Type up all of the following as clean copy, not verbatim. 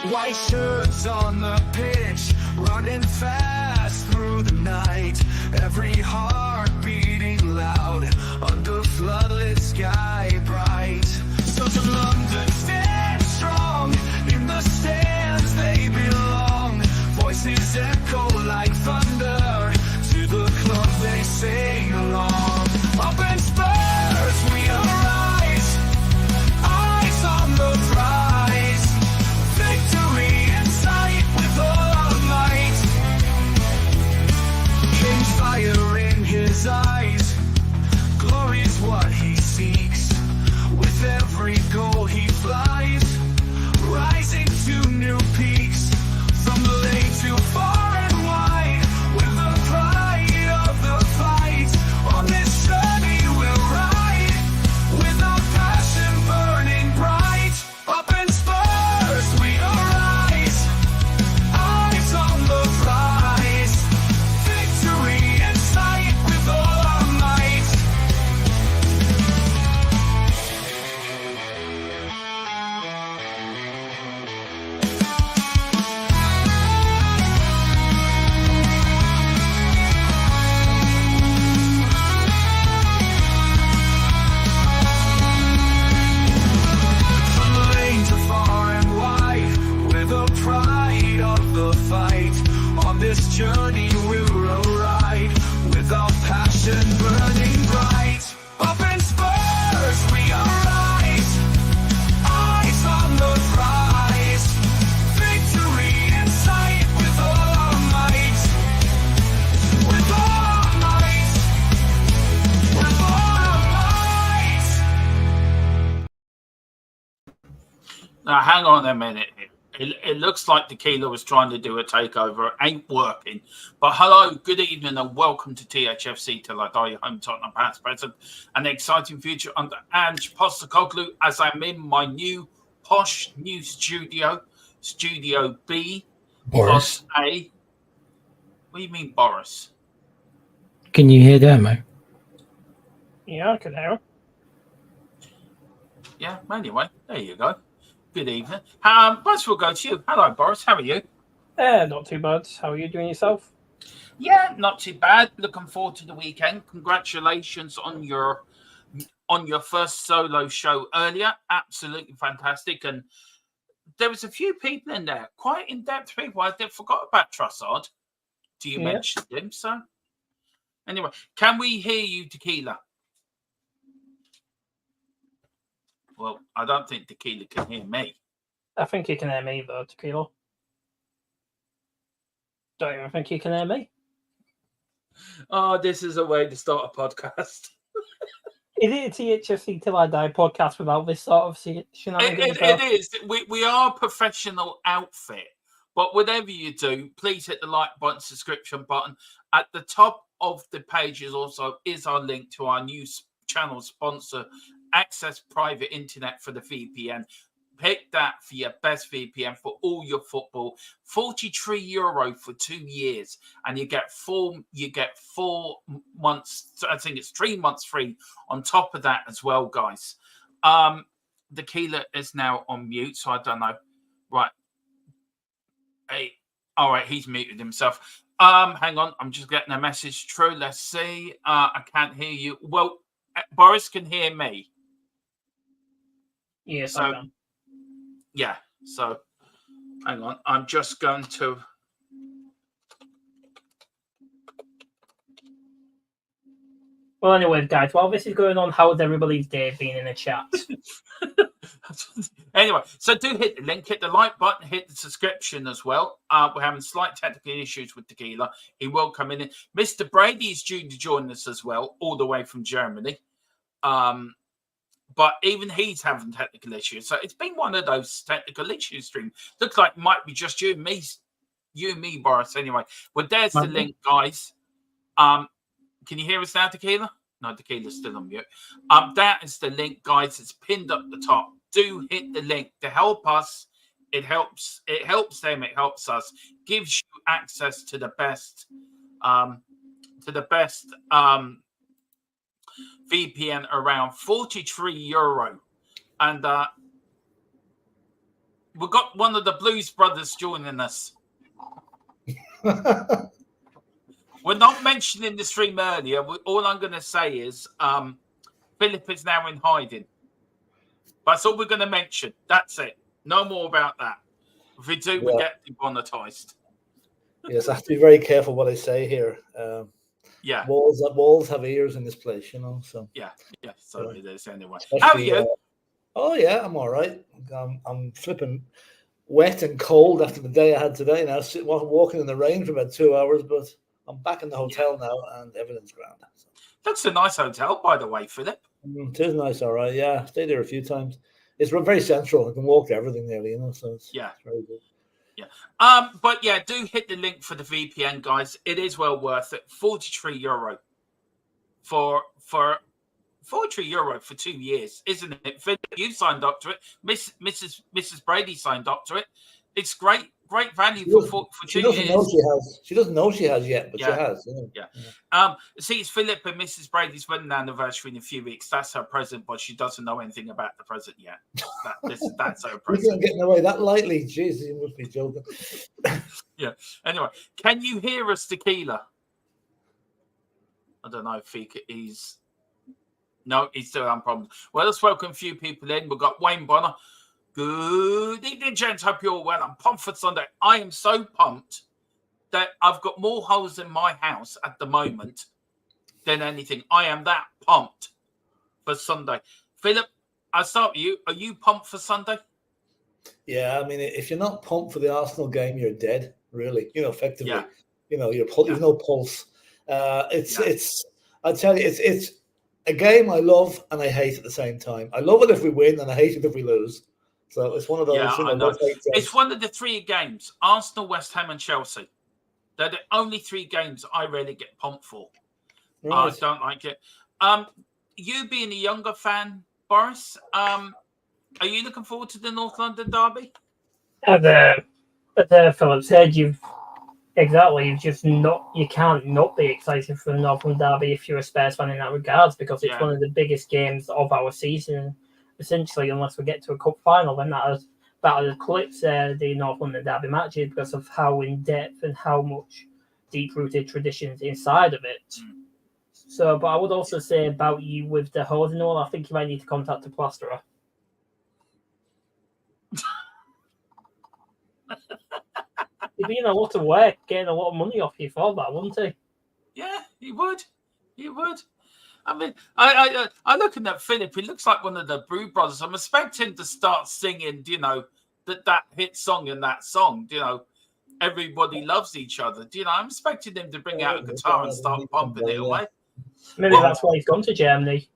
White shirts on the pitch, running fast through the night. Every heart beating loud under floodlit sky bright. So to London, stand strong. In the stands they belong. Voices echo like thunder. To the club they sing along. Up in Spurs we arise. Eyes on the prize. Victory in sight with all our might. King's fire in his eyes. Glory's what he seeks. With every goal he flies, rising to new peaks. From the lake to far and wide, with the pride of the fight. On this journey we'll ride, with our passion burning bright. Up in Spurs we arise, eyes on the prize. Victory in sight with all our might. From the lane to far and wide, with the pride of the fight. On this journey we'll ride, with our passion burning bright. Up in Spurs we arise, eyes on the prize. Victory in sight with all our might. With all our might. With all our might. Now, hang on a minute. It looks like Tequila was trying to do a takeover. It ain't working. But hello, good evening, and welcome to THFC Till I Die, your home Tottenham past, present, an exciting future under Ange Postecoglou, as I'm in my new posh new studio, Studio B, Boris, plus A. What do you mean, Boris? can you hear Demo? Yeah, I can hear him. Yeah, anyway, there you go. Good evening. First we'll go to you. Hello, Boris. How are you? Not too bad. How are you doing yourself? Yeah, not too bad. Looking forward to the weekend. Congratulations on your first solo show earlier. Absolutely fantastic. And there was a few people in there, quite in-depth people. I forgot about Trussard. Do you mention him? So anyway, can we hear you, Tequila? Well, I don't think Tequila can hear me. I think you can hear me though, Tequila. Don't even think you can hear me. Oh, this is a way to start a podcast. Is it a THFC Till I Die podcast without this sort of shenanigans? It is. We are a professional outfit, but whatever you do, please hit the like button, subscription button. At the top of the page is our link to our new channel sponsor, Access Private Internet for the VPN. Pick that for your best VPN for all your football. €43 for 2 years, and you get 4 months. I think it's 3 months free on top of that as well, guys. Tequila is now on mute, so I don't know. Right. Hey, all right, he's muted himself. Hang on, I'm just getting a message through. Let's see. I can't hear you. Well, Boris can hear me. Yes, so, I can. Yeah, so hang on. I'm just going to. Well, anyway, guys, while this is going on, how's everybody's day been in the chat? Anyway, so do hit the link, hit the like button, hit the subscription as well. We're having slight technical issues with Tequila. He will come in. Mr. Brady is due to join us as well, all the way from Germany. But even he's having technical issues. So it's been one of those technical issue streams. Looks like it might be just you and me, Boris. Anyway, well, there's the link, guys. Can you hear us now, Tequila? No, Tequila's still on mute. That is the link, guys. It's pinned up the top. Do hit the link to help us. It helps them. It helps us. Gives you access to the best VPN around €43. And we've got one of the Blues Brothers joining us. We're not mentioning the stream earlier. All I'm going to say is Philip is now in hiding. That's all we're going to mention. That's it. No more about that. If we do, we get demonetized. Yes, I have to be very careful what I say here. Yeah. Walls have ears in this place, you know. So yeah. So it is anyway. especially, How are you? Oh yeah, I'm all right. I'm flipping wet and cold after the day I had today. Now walking in the rain for about 2 hours, but I'm back in the hotel now and everything's grand. So. That's a nice hotel, by the way, Philip. It is nice, all right. Yeah, stayed there a few times. It's very central. I can walk to everything nearly, you know. So it's very good. Yeah. But yeah, do hit the link for the VPN, guys. It is well worth it. €43 for €43 for 2 years, isn't it? Philip, you signed up to it. Mrs. Brady signed up to it. It's great value for 2 years. She doesn't know she has yet, but she has. Yeah. See, it's Philip and Mrs. Brady's wedding anniversary in a few weeks. That's her present, but she doesn't know anything about the present yet. That's her present. You're getting away that lightly. Jesus, you must be joking. Yeah. Anyway, can you hear us, Tequila? I don't know if he's... No, he's still having problems. Well, let's welcome a few people in. We've got Wayne Bonner. Good evening, gents. Hope you're all well. I'm pumped for Sunday. I am so pumped that I've got more holes in my house at the moment than anything. I am that pumped for Sunday. Philip, I'll start with you. Are you pumped for Sunday? Yeah, I mean, if you're not pumped for the Arsenal game, you're dead, really. You know, effectively. Yeah. You know, you've no pulse. It's I tell you, it's a game I love and I hate at the same time. I love it if we win and I hate it if we lose. So it's one of those. Yeah, I know. It's one of the 3 games: Arsenal, West Ham, and Chelsea. They're the only 3 games I really get pumped for. Right. I don't like it. You being a younger fan, Boris, are you looking forward to the North London derby? As Philip said, you can't not be excited for the North London derby if you're a Spurs fan in that regards, because it's one of the biggest games of our season. Essentially, unless we get to a cup final, then that eclipse the North London derby matches because of how in depth and how much deep-rooted traditions inside of it. So, but I would also say about you with the hose and all, I think you might need to contact a plasterer. He'd be in a lot of work, getting a lot of money off you for that, wouldn't he? Yeah, he would. He would. I mean, I looking at Philip. He looks like one of the Brew Brothers. I'm expecting him to start singing, you know, that hit song in that song. You know, everybody loves each other. You know, I'm expecting him to bring out a guitar and start pumping it away. Maybe that's why he's gone to Germany.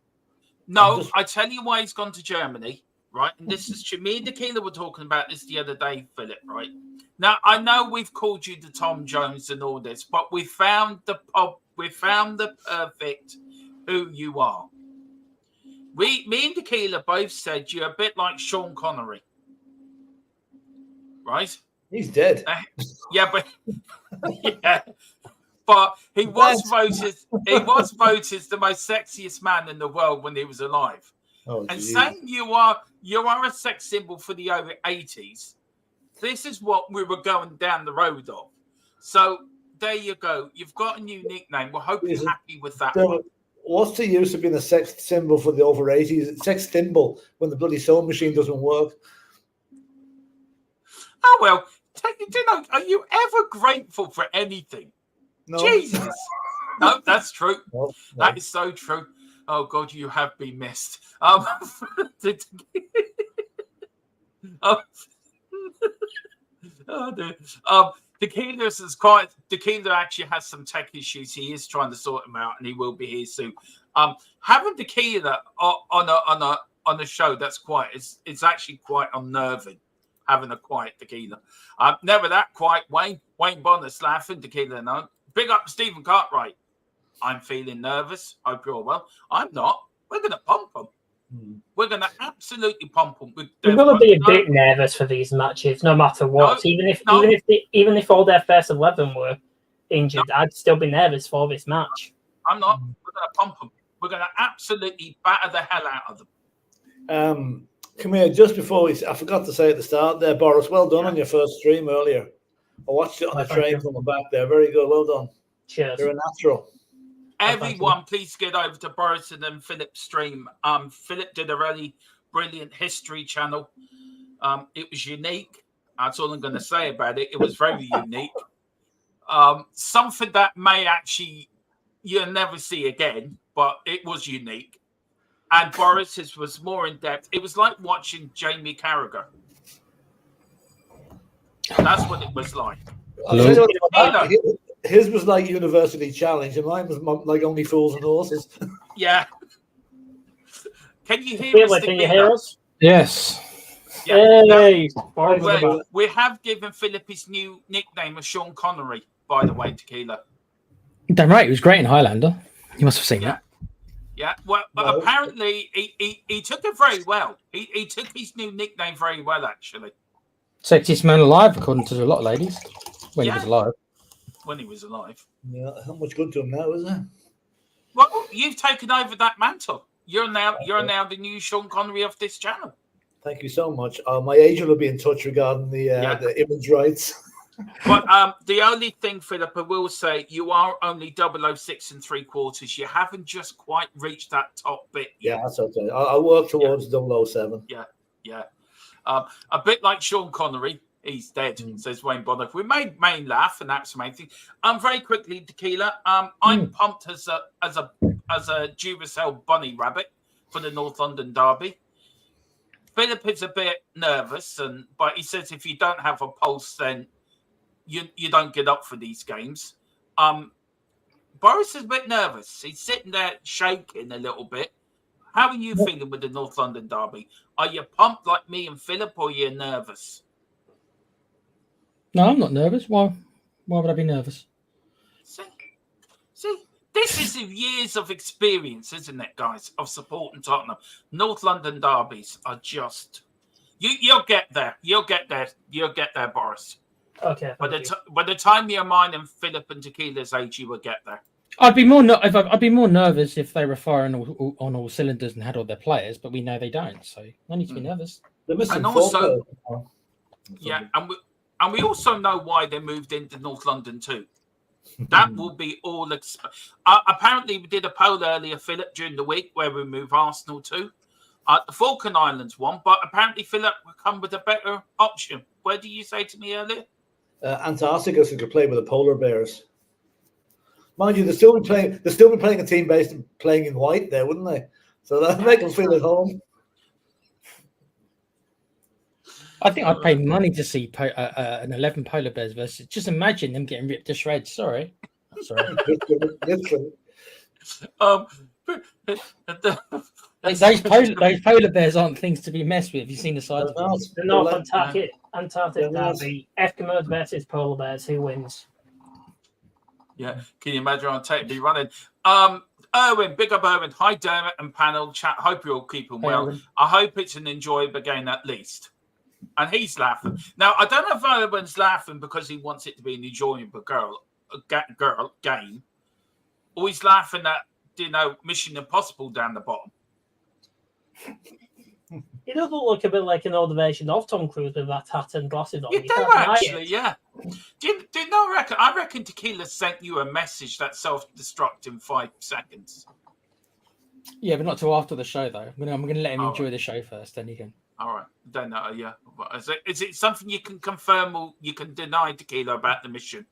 No, I tell you why he's gone to Germany, right? And this is true. Me and Tequila were talking about this the other day, Philip, right? Now, I know we've called you the Tom Jones and all this, but we found the perfect who you are. Me and Tequila both said you're a bit like Sean Connery, right? He's dead. Yeah, but but he was voted the most sexiest man in the world when he was alive. Oh, and saying you are a sex symbol for the over 80s. This is what we were going down the road of. So there you go. You've got a new nickname. We're hoping you're happy with that one. What's the use of being a sex symbol for the over 80s? Sex thimble when the bloody sewing machine doesn't work. Oh, well, are you ever grateful for anything? No. Jesus. No, that's true. No. That is so true. Oh, God, you have been missed. Tequila actually has some tech issues. He is trying to sort them out, and he will be here soon. Having Tequila on a show that's quiet, it's actually quite unnerving. Having a quiet Tequila, never that quiet. Wayne Bonner's laughing. Tequila, no. Big up Stephen Cartwright. I'm feeling nervous. Hope you're well. I'm not. We're gonna pump them. We're going to absolutely pump them. We're going to be a bit nervous for these matches, no matter what. Even if all their first 11 were injured, I'd still be nervous for this match. I'm not. We're going to pump them. We're going to absolutely batter the hell out of them. Come here, just before I forgot to say at the start there, Boris, well done on your first stream earlier. I watched it on the train coming back there. Very good. Well done. Cheers. You're a natural. Everyone, please get over to Boris and Philip's stream. Philip did a really brilliant history channel. It was unique. That's all I'm going to say about it. It was very unique. Something that may actually you'll never see again, but it was unique. And Boris's was more in depth. It was like watching Jamie Carragher. That's what it was like. His was like University Challenge, and mine was like Only Fools and Horses. Yeah. Can you hear us? Can you hear us? Yes. Yeah. Hey, we have given Philip his new nickname of Sean Connery, by the way, Tequila. Damn right, he was great in Highlander. You must have seen that. Yeah, well, apparently he took it very well. He took his new nickname very well, actually. Sexiest man alive, according to a lot of ladies, when he was alive. When he was alive. Yeah, not much good to him now, is there? Well, you've taken over that mantle. You're now the new Sean Connery of this channel. Thank you so much. My agent will be in touch regarding the image rights. But the only thing, Philip, I will say, you are only 006 3/4. You haven't just quite reached that top bit yet. Yeah, that's okay. I'll work towards 007. Yeah. A bit like Sean Connery. He's dead, says Wayne Bonner. We made Maine laugh, and that's amazing. Very quickly, Tequila. I'm pumped as a Duracell bunny rabbit for the North London derby. Philip is a bit nervous, but he says if you don't have a pulse, then you don't get up for these games. Boris is a bit nervous. He's sitting there shaking a little bit. How are you feeling with the North London derby? Are you pumped like me and Philip, or are you nervous? No, I'm not nervous. Why would I be nervous? See, this is years of experience, isn't it, guys, of supporting Tottenham. North London derbies are just... You'll get there. You'll get there, Boris. Okay. By the time you're mine and Philip and Tequila's age, you will get there. I'd be more nervous if they were firing on all cylinders and had all their players, but we know they don't, so no need to be nervous. And also, and we also know why they moved into North London too. That will be all. Apparently, we did a poll earlier, Philip, during the week where we move Arsenal to. The Falkland Islands won, but apparently Philip will come with a better option. Where did you say to me earlier? Antarctica, so could play with the polar bears. Mind you, they'll still be playing a team based in playing in white there, wouldn't they? So that'll make them feel at home. I think I'd pay money to see an 11 polar bears versus. Just imagine them getting ripped to shreds. Sorry. Those polar bears aren't things to be messed with. Have you seen the size of them? The North Antarctic derby, Eskimos versus polar bears. Who wins? Yeah, can you imagine on tape be running? Erwin, big up Erwin. Hi, Dermot and panel chat. Hope you're all keeping well. Erwin. I hope it's an enjoyable game at least. And he's laughing. Now, I don't know if Erwin's laughing because he wants it to be an enjoyable game, or he's laughing at, Mission Impossible down the bottom. He does look a bit like an older version of Tom Cruise with that hat and glasses on. You do actually, yeah. Do you not reckon? I reckon Tequila sent you a message that self-destruct in 5 seconds. Yeah, but not till after the show, though. I'm going to let him enjoy the show first, then he can. All right. Don't know, yeah. Is it something you can confirm or you can deny, Tequila, about the mission?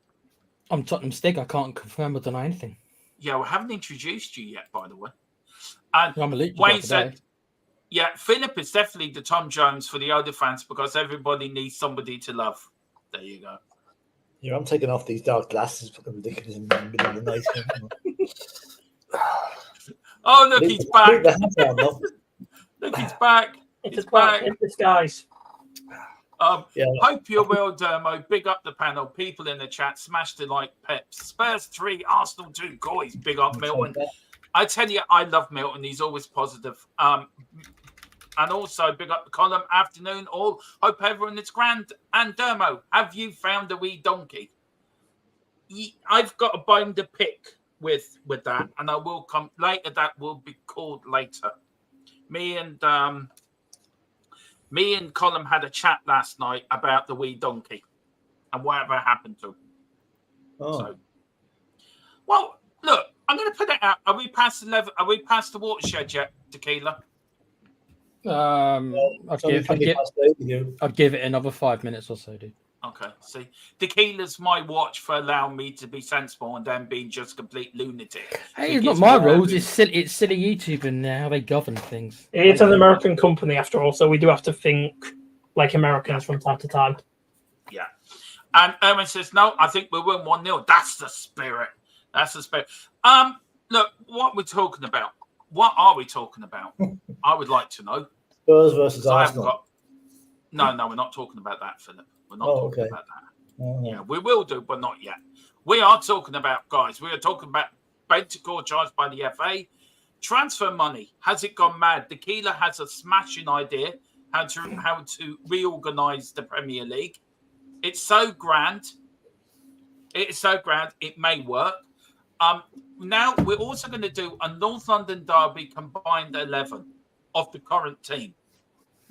I'm Tottenham Stig. I can't confirm or deny anything. Yeah, we haven't introduced you yet, by the way. And I'm a Luke Wayne said, yeah, Philip is definitely the Tom Jones for the older fans because everybody needs somebody to love. There you go. Yeah, I'm taking off these dark glasses. Fucking ridiculous in the middle of the night. Oh, look, he's back. Look, he's back. It's back. It's disguise. Hope you're well, Dermo. Big up the panel. People in the chat. Smash the like peps. Spurs 3, Arsenal 2. Guys, big up Milton. I tell you, I love Milton. He's always positive. And also, big up the column. Afternoon, all. Hope everyone is grand. And Dermo, have you found a wee donkey? I've got a bone to pick with that, and I will come later. That will be called later. Me and Me and Colin had a chat last night about the wee donkey and whatever happened to him. Oh. So, well, look, I'm going to put it out. Are we past 11? Are we past the watershed yet, Tequila? I'd give it another 5 minutes or so, dude. Okay. See, Tequila's my watch for allowing me to be sensible and then being just complete lunatic. Hey, it's not my rules. It's silly YouTube and how they govern things. It's an American company after all, so we do have to think like Americans from time to time. Yeah. And Erwin says, no, I think we win 1-0. That's the spirit. That's the spirit. Look, what we're talking about. What are we talking about? I would like to know. Spurs versus Arsenal. No, we're not talking about that, Philip. We're not talking about that. Oh. Yeah, we will do, but not yet. We are talking about, guys, we are talking about Bentancur charged by the FA. Transfer money. Has it gone mad? Tequila has a smashing idea how to reorganise the Premier League. It's so grand. It is so grand. It may work. Now, we're also going to do a North London derby combined 11 of the current team.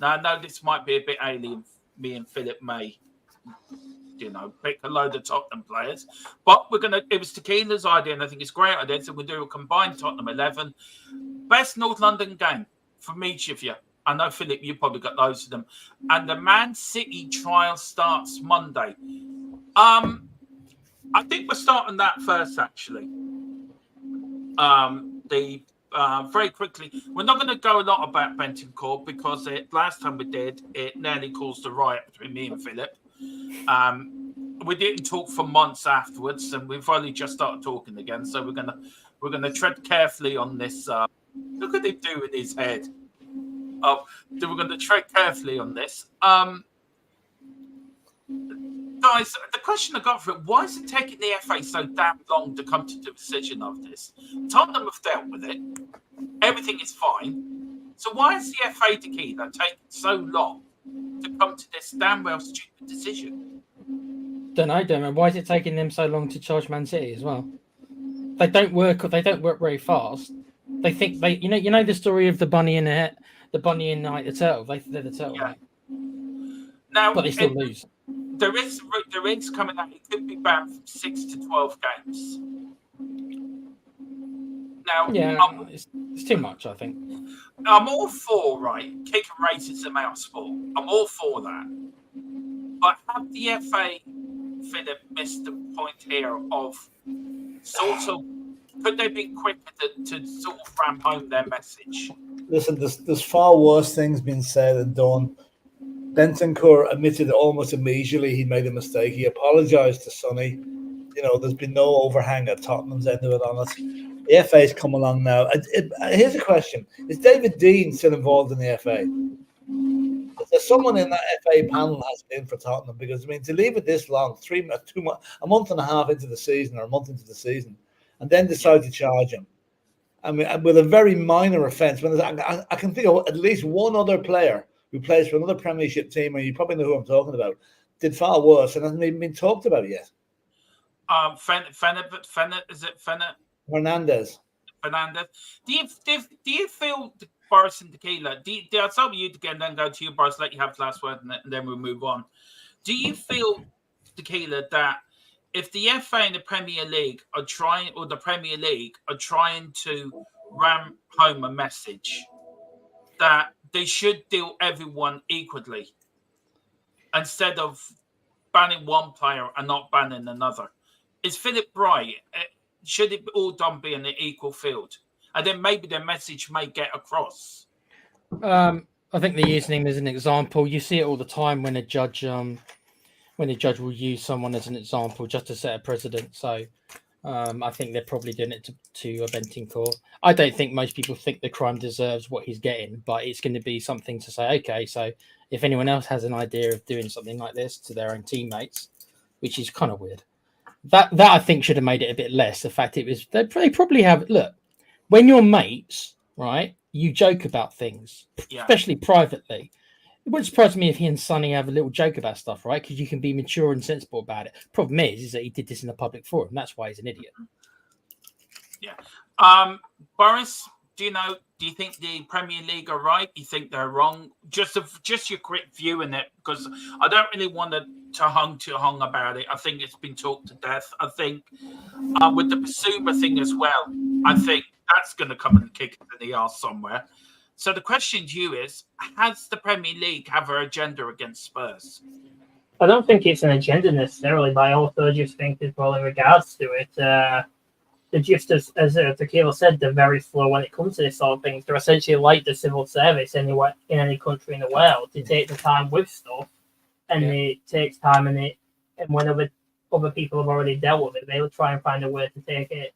Now, I know this might be a bit alien. Me and Philip may, pick a load of Tottenham players. But it was Tequila's idea, and I think it's a great idea. So we'll do a combined Tottenham 11. Best North London game from each of you. I know, Philip, you probably got loads of them. And the Man City trial starts Monday. I think we're starting that first, actually. Very quickly, we're not going to go a lot about Bentancur because last time we did, it nearly caused a riot between me and Philip. We didn't talk for months afterwards, and we've only just started talking again. So we're gonna tread carefully on this. Look at him doing his head. We're going to tread carefully on this. Guys, the question I got for it, why is it taking the FA so damn long to come to the decision of this? Tottenham have dealt with it. Everything is fine. So why is the FA Tequila taking so long to come to this damn well stupid decision? Don't know. Why is it taking them so long to charge Man City as well? They don't work very fast. They think you know the story of the bunny in the bunny in the turtle. They're the turtle. Yeah. Now, but they still lose. There is coming out. It could be banned from 6 to 12 games. Now, yeah, it's too much. I think. I'm all for kicking racism out of sport. I'm all for that. But have the FA, Philip, missed the point here of sort of could they be quicker to sort of ram home their message? Listen, there's far worse things being said and done. Bentancur admitted almost immediately he made a mistake. He apologised to Sonny. There's been no overhang at Tottenham's end of it on us. The FA's come along now. Here's a question. Is David Dean still involved in the FA? Is there someone in that FA panel has been for Tottenham? Because, to leave it this long, a month and a half into the season or a month into the season, and then decide to charge him. With a very minor offence. I can think of at least one other player who plays for another Premiership team, and you probably know who I'm talking about, did far worse and hasn't even been talked about yet. Is it Fernandez. Do you feel, Boris and Tequila, I'll start with you again, then go to you, Boris, let you have the last word, and then we'll move on. Do you feel, Tequila, that if the FA and the Premier League are trying to ram home a message that they should deal everyone equally instead of banning one player and not banning another? Is Philip right? Should it all done be in an equal field? And then maybe the message may get across. I think they're using him as an example. You see it all the time when a judge will use someone as an example just to set a precedent. So I think they're probably doing it to Bentancur. I don't think most people think the crime deserves what he's getting, but it's going to be something to say, okay, so if anyone else has an idea of doing something like this to their own teammates, which is kind of weird, that I think should have made it a bit less. The fact they probably have, look, when you're mates, right, you joke about things, especially privately. It wouldn't surprise me if he and Sonny have a little joke about stuff, right? Because you can be mature and sensible about it. Problem is that he did this in a public forum. That's why he's an idiot. Yeah. Boris, do you think the Premier League are right? You think they're wrong? Just your quick view in it, because I don't really want to hung about it. I think it's been talked to death. I think with the Basuma thing as well, I think that's going to come and kick us in the arse somewhere. So the question to you is, has the Premier League have an agenda against Spurs? I don't think it's an agenda necessarily, but I also just think that, well, in regards to it, they're just, as Tequila said, they're very slow when it comes to this sort of things. They're essentially like the civil service anywhere in any country in the world. They take the time with stuff, and it takes time, and when other people have already dealt with it, they'll try and find a way to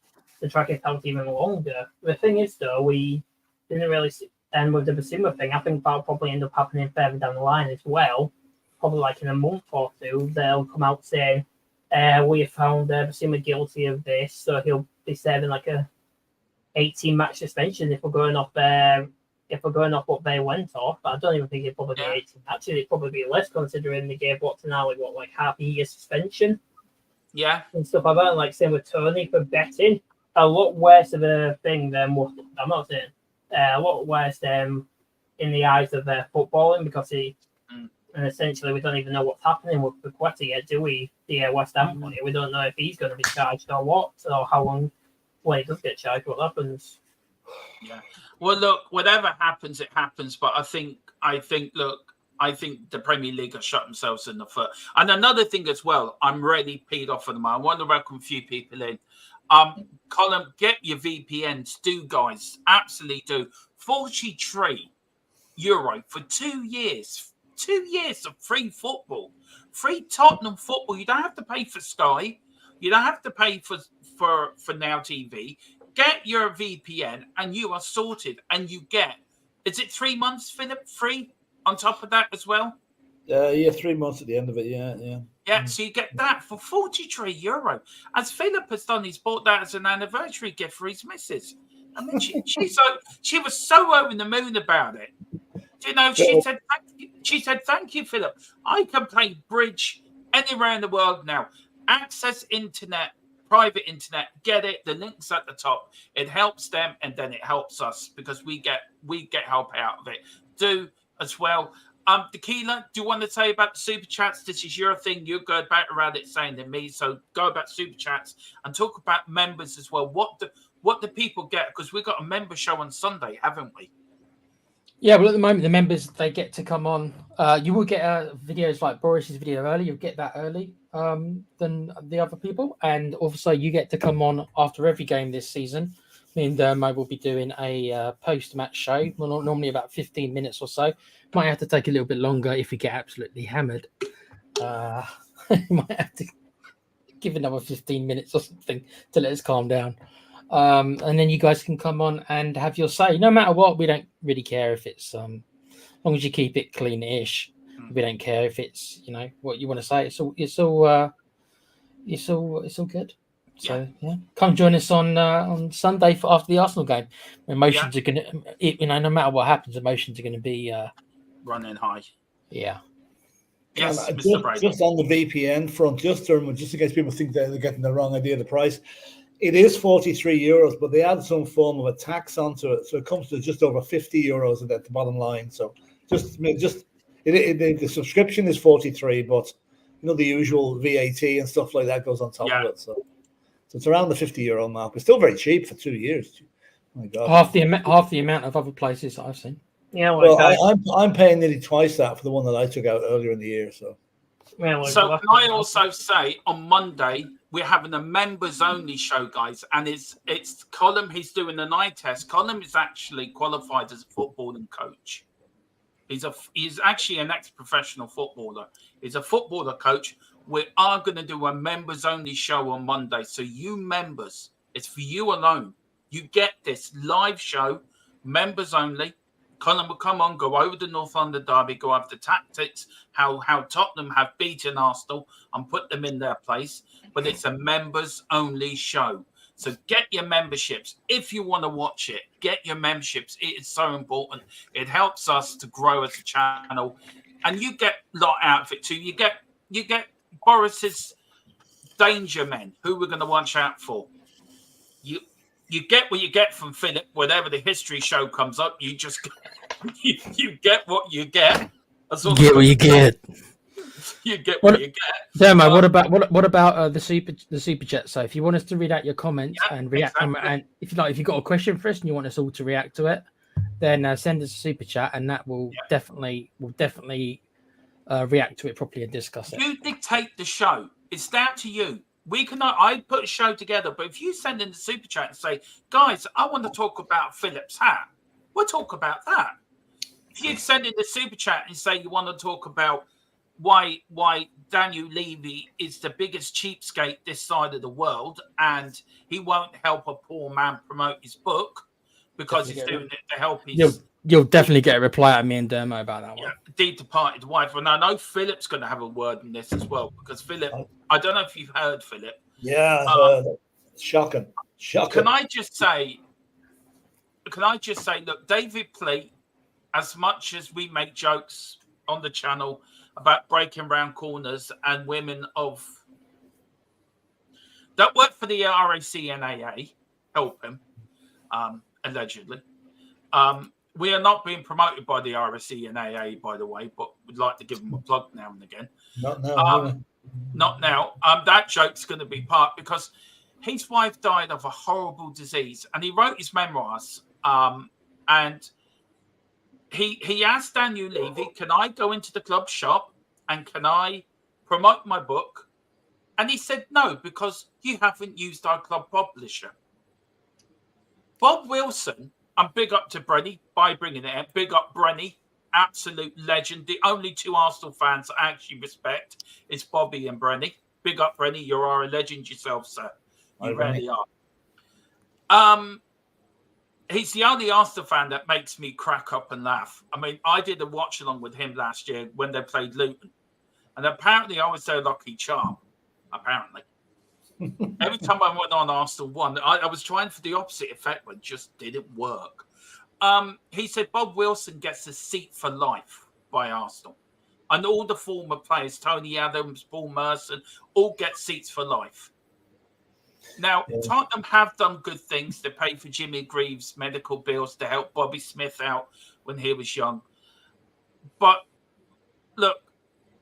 track it out even longer. The thing is, though, we didn't really see, and with the Basuma thing, I think that'll probably end up happening further down the line as well. Probably like in a month or two, they'll come out saying, we have found Basuma guilty of this, so he'll be serving like a 18-match suspension if we're going off what they went off. But I don't even think it'd probably be 18 matches. It'd probably be less, considering they gave Watanabe like half a year suspension. Yeah. And stuff like that. And like same with Tony for betting. A lot worse of a thing than what I'm not saying. A lot worse in the eyes of footballing, because and essentially we don't even know what's happening with Quetta yet, do we? The West Ham player. We don't know if he's going to be charged or what, or how long when he does get charged, what happens. Yeah. Well, look, whatever happens, it happens. But I think the Premier League have shot themselves in the foot. And another thing as well, I'm really peed off at the moment. I want to welcome a few people in. Colin, get your VPNs, guys. Absolutely do. €43 for 2 years. 2 years of free football, free Tottenham football. You don't have to pay for Sky. You don't have to pay for Now TV. Get your VPN and you are sorted. And you get, is it 3 months, Philip, free on top of that as well? Yeah, 3 months at the end of it. Yeah. So you get that for €43. As Philip has done, he's bought that as an anniversary gift for his missus. I mean, she was so over the moon about it. Do you know, she said, thank you, Philip. I can play bridge anywhere in the world now. Access internet, private internet, get it. The link's at the top. It helps them, and then it helps us, because we get help out of it. Do as well. Tequila, do you want to say about the super chats? This is your thing. You go better around it saying than me. So go about super chats and talk about members as well. What do people get? Because we've got a member show on Sunday, haven't we? Yeah, well, at the moment, the members, they get to come on. You will get videos like Boris's video early. You'll get that early than the other people. And also, you get to come on after every game this season. Me and Dermo will be doing a post-match show, normally about 15 minutes or so. Might have to take a little bit longer if we get absolutely hammered. Might have to give another 15 minutes or something to let us calm down. And then you guys can come on and have your say. No matter what, we don't really care if it's as long as you keep it clean-ish. We don't care if it's what you want to say. It's all good. So come join us on Sunday after the Arsenal game. Emotions are gonna, no matter what happens, emotions are gonna be running high. Yeah. Yes, Mr. Brady. Just on the VPN front, just in case people think they're getting the wrong idea of the price. It is €43, but they add some form of a tax onto it, so it comes to just over €50 at the bottom line. So the subscription is 43, but the usual VAT and stuff like that goes on top of it. So it's around the €50 mark. It's still very cheap for 2 years. Oh my God, half the amount of other places that I've seen. Yeah, I'm paying nearly twice that for the one that I took out earlier in the year. So can I also say on Monday we're having a members only show, guys, and it's Colin. He's doing an eye test. Colin is actually qualified as a footballing coach. He's actually an ex-professional footballer. He's a footballer coach. We are going to do a members only show on Monday. So you members, it's for you alone. You get this live show, members only. Colin will come on, go over the North London derby, go over the tactics, how Tottenham have beaten Arsenal and put them in their place. But it's a members-only show. So get your memberships. If you want to watch it, get your memberships. It is so important. It helps us to grow as a channel. And you get a lot out of it too. You get Boris's danger men, who we're going to watch out for. you get what you get from Philip. Whenever the history show comes up, you just you get what you get. That's all. Get what you get. You get what you get. Demo, what about the super chat? So if you want us to read out your comments and react, exactly. and if you've got a question for us and you want us all to react to it, then send us a super chat, and that will definitely react to it properly and discuss it. You dictate the show. It's down to you. I put a show together, but if you send in the super chat and say, guys, I want to talk about Philip's hat, we'll talk about that. If you send in the super chat and say you want to talk about why Daniel Levy is the biggest cheapskate this side of the world and he won't help a poor man promote his book because he's doing it to help his... You'll definitely get a reply out of me and Dermo about that one. Deed departed wife. And I know Philip's going to have a word in this as well because Philip, I don't know if you've heard Philip. Yeah, shocking. Can I just say, look, David Pleat, as much as we make jokes on the channel about breaking round corners and women that work for the RACNAA help him, allegedly. We are not being promoted by the RACNAA, by the way, but we'd like to give them a plug now and again. Not now. Not now. That joke's going to be part because his wife died of a horrible disease, and he wrote his memoirs. And he asked Daniel Levy, "Can I go into the club shop and can I promote my book?" And he said, "No, because you haven't used our club publisher." Bob Wilson, and big up to Brenny by bringing it in. Big up Brenny, absolute legend. The only two Arsenal fans I actually respect is Bobby and Brenny. Big up Brenny, you are a legend yourself, sir. You really are. He's the only Arsenal fan that makes me crack up and laugh. I mean, I did a watch along with him last year when they played Luton, and apparently I was their lucky charm. Apparently. Every time I went on Arsenal won, I was trying for the opposite effect, but it just didn't work. He said Bob Wilson gets a seat for life by Arsenal. And all the former players, Tony Adams, Paul Merson, all get seats for life. Now, Tottenham have done good things. They paid for Jimmy Greaves' medical bills to help Bobby Smith out when he was young. But, look,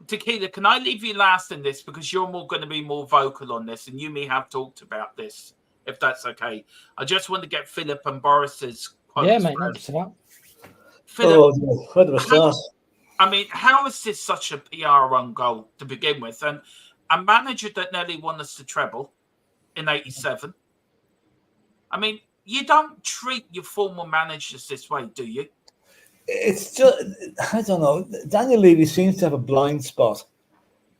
Tequila, can I leave you last in this because you're going to be more vocal on this and you may have talked about this, if that's okay. I just want to get Philip and Boris's quotes. Yeah, mate, that's that. Philip, where do I start? I mean, how is this such a PR run goal to begin with? And a manager that nearly won us the treble in 87. I mean, you don't treat your former managers this way, do you? It's just, I don't know. Daniel Levy seems to have a blind spot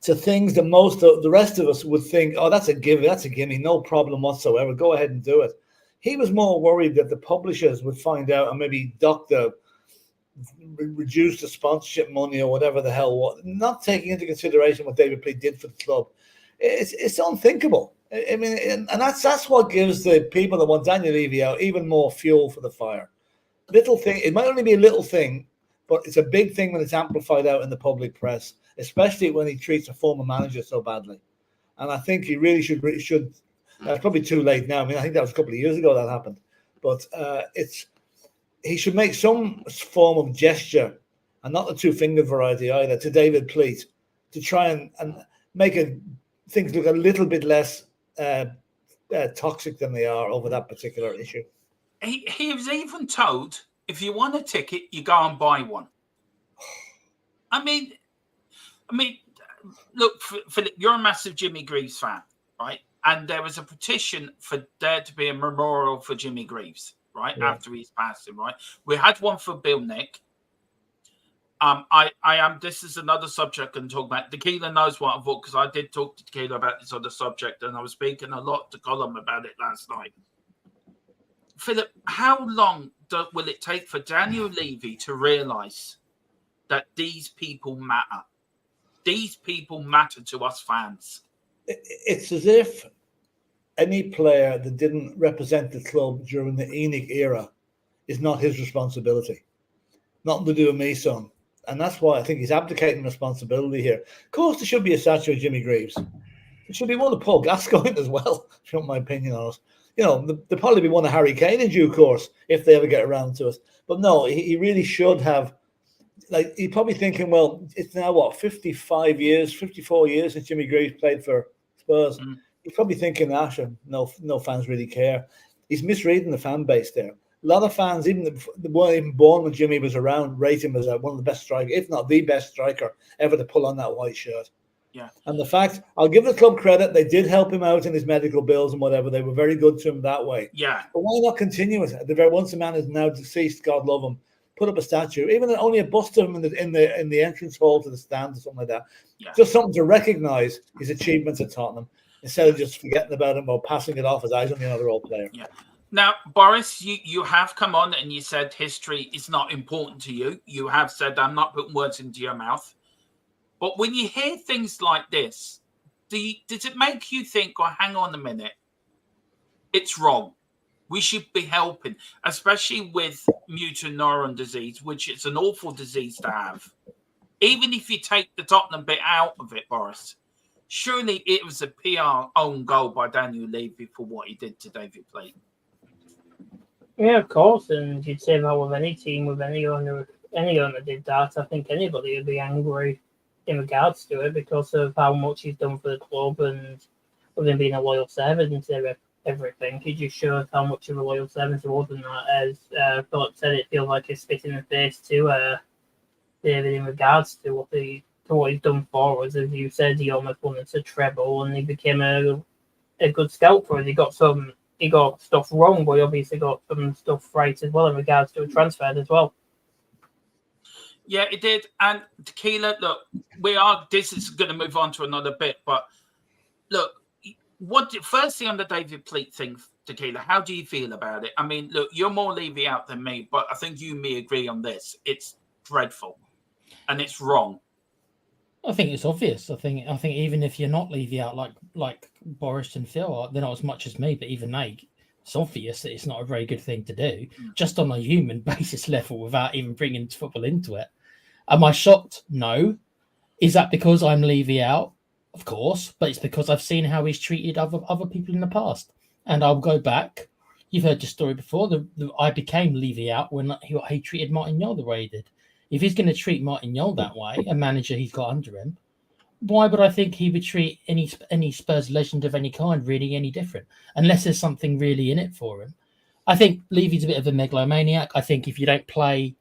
to things that most of the rest of us would think, oh, that's a gimme, no problem whatsoever. Go ahead and do it. He was more worried that the publishers would find out and maybe reduce the sponsorship money or whatever the hell, not taking into consideration what David Pleat did for the club. It's unthinkable. I mean, and that's what gives the people that want Daniel Levy out even more fuel for the fire. Little thing, it might only be a little thing, but it's a big thing when it's amplified out in the public press, especially when he treats a former manager so badly. And I think he really should. It's probably too late now. I mean, I think that was a couple of years ago that happened, but he should make some form of gesture, and not the two-finger variety either, to David Pleat to try and make things look a little bit less toxic than they are over that particular issue. He was even told, if you want a ticket, you go and buy one. I mean, look, Philip, you're a massive Jimmy Greaves fan, right? And there was a petition for there to be a memorial for Jimmy Greaves, right? Yeah. After he's passing, right? We had one for Bill Nick. This is another subject I can talk about. Tequila knows what I thought because I did talk to Tequila about this other subject and I was speaking a lot to Colin about it last night. Philip, how long will it take for Daniel Levy to realise that these people matter? These people matter to us fans. It's as if any player that didn't represent the club during the ENIC era is not his responsibility. Nothing to do with me, son. And that's why I think he's abdicating responsibility here. Of course, there should be a statue of Jimmy Greaves. There should be one of Paul Gascoigne as well, if you want my opinion on it. you know, they'll probably be one of Harry Kane in due course if they ever get around to it. But no, he really should have. Like, he's probably thinking, well, it's now what, 54 years since Jimmy Greaves played for Spurs. He's probably thinking that, and no fans really care. He's misreading the fan base there. A lot of fans, even the one even born when Jimmy was around, rate him as one of the best strikers, if not the best striker ever to pull on that white shirt. Yeah. And the fact, I'll give the club credit, they did help him out in his medical bills and whatever. They were very good to him that way. Yeah. But why not continue it? Once the man is now deceased, God love him, put up a statue, even only a bust of him in the entrance hall to the stand or something like that. Yeah. Just something to recognise his achievements at Tottenham instead of just forgetting about him or passing it off as he's only another old player. Yeah. Now, Boris, you have come on and you said history is not important to you. You have said, I'm not putting words into your mouth. But when you hear things like this, does it make you think, well, hang on a minute, it's wrong? We should be helping, especially with mutant neuron disease, which is an awful disease to have. Even if you take the Tottenham bit out of it, Boris, surely it was a PR own goal by Daniel Levy for what he did to David Pleat. Yeah, of course, and you'd say that with any team, with any owner did that. I think anybody would be angry in regards to it because of how much he's done for the club and with him being a loyal servant to everything. He just shows how much of a loyal servant he was, and that, as Philip said, it feels like a spit in the face to David in regards to what he's done for us. As you said, he almost won us a treble, and he became a good scout for us. He got stuff wrong, but he obviously got some stuff right as well in regards to a transfer as well. Yeah, it did. And Tequila, look, this is going to move on to another bit, but look, firstly on the David Pleat thing, Tequila, how do you feel about it? I mean, look, you're more Levy out than me, but I think you and me agree on this. It's dreadful and it's wrong. I think it's obvious. I think even if you're not Levy out like Boris and Phil are, they're not as much as me, but even they, it's obvious that it's not a very good thing to do, just on a human basis level, without even bringing football into it. Am I shocked? No. Is that because I'm Levy out? Of course, but it's because I've seen how he's treated other people in the past, and I'll go back. You've heard the story before. I became Levy out when he treated Martin Yole the way he did. If he's going to treat Martin Yole that way, a manager he's got under him, why would I think he would treat any Spurs legend of any kind really any different? Unless there's something really in it for him. I think Levy's a bit of a megalomaniac. I think if you don't play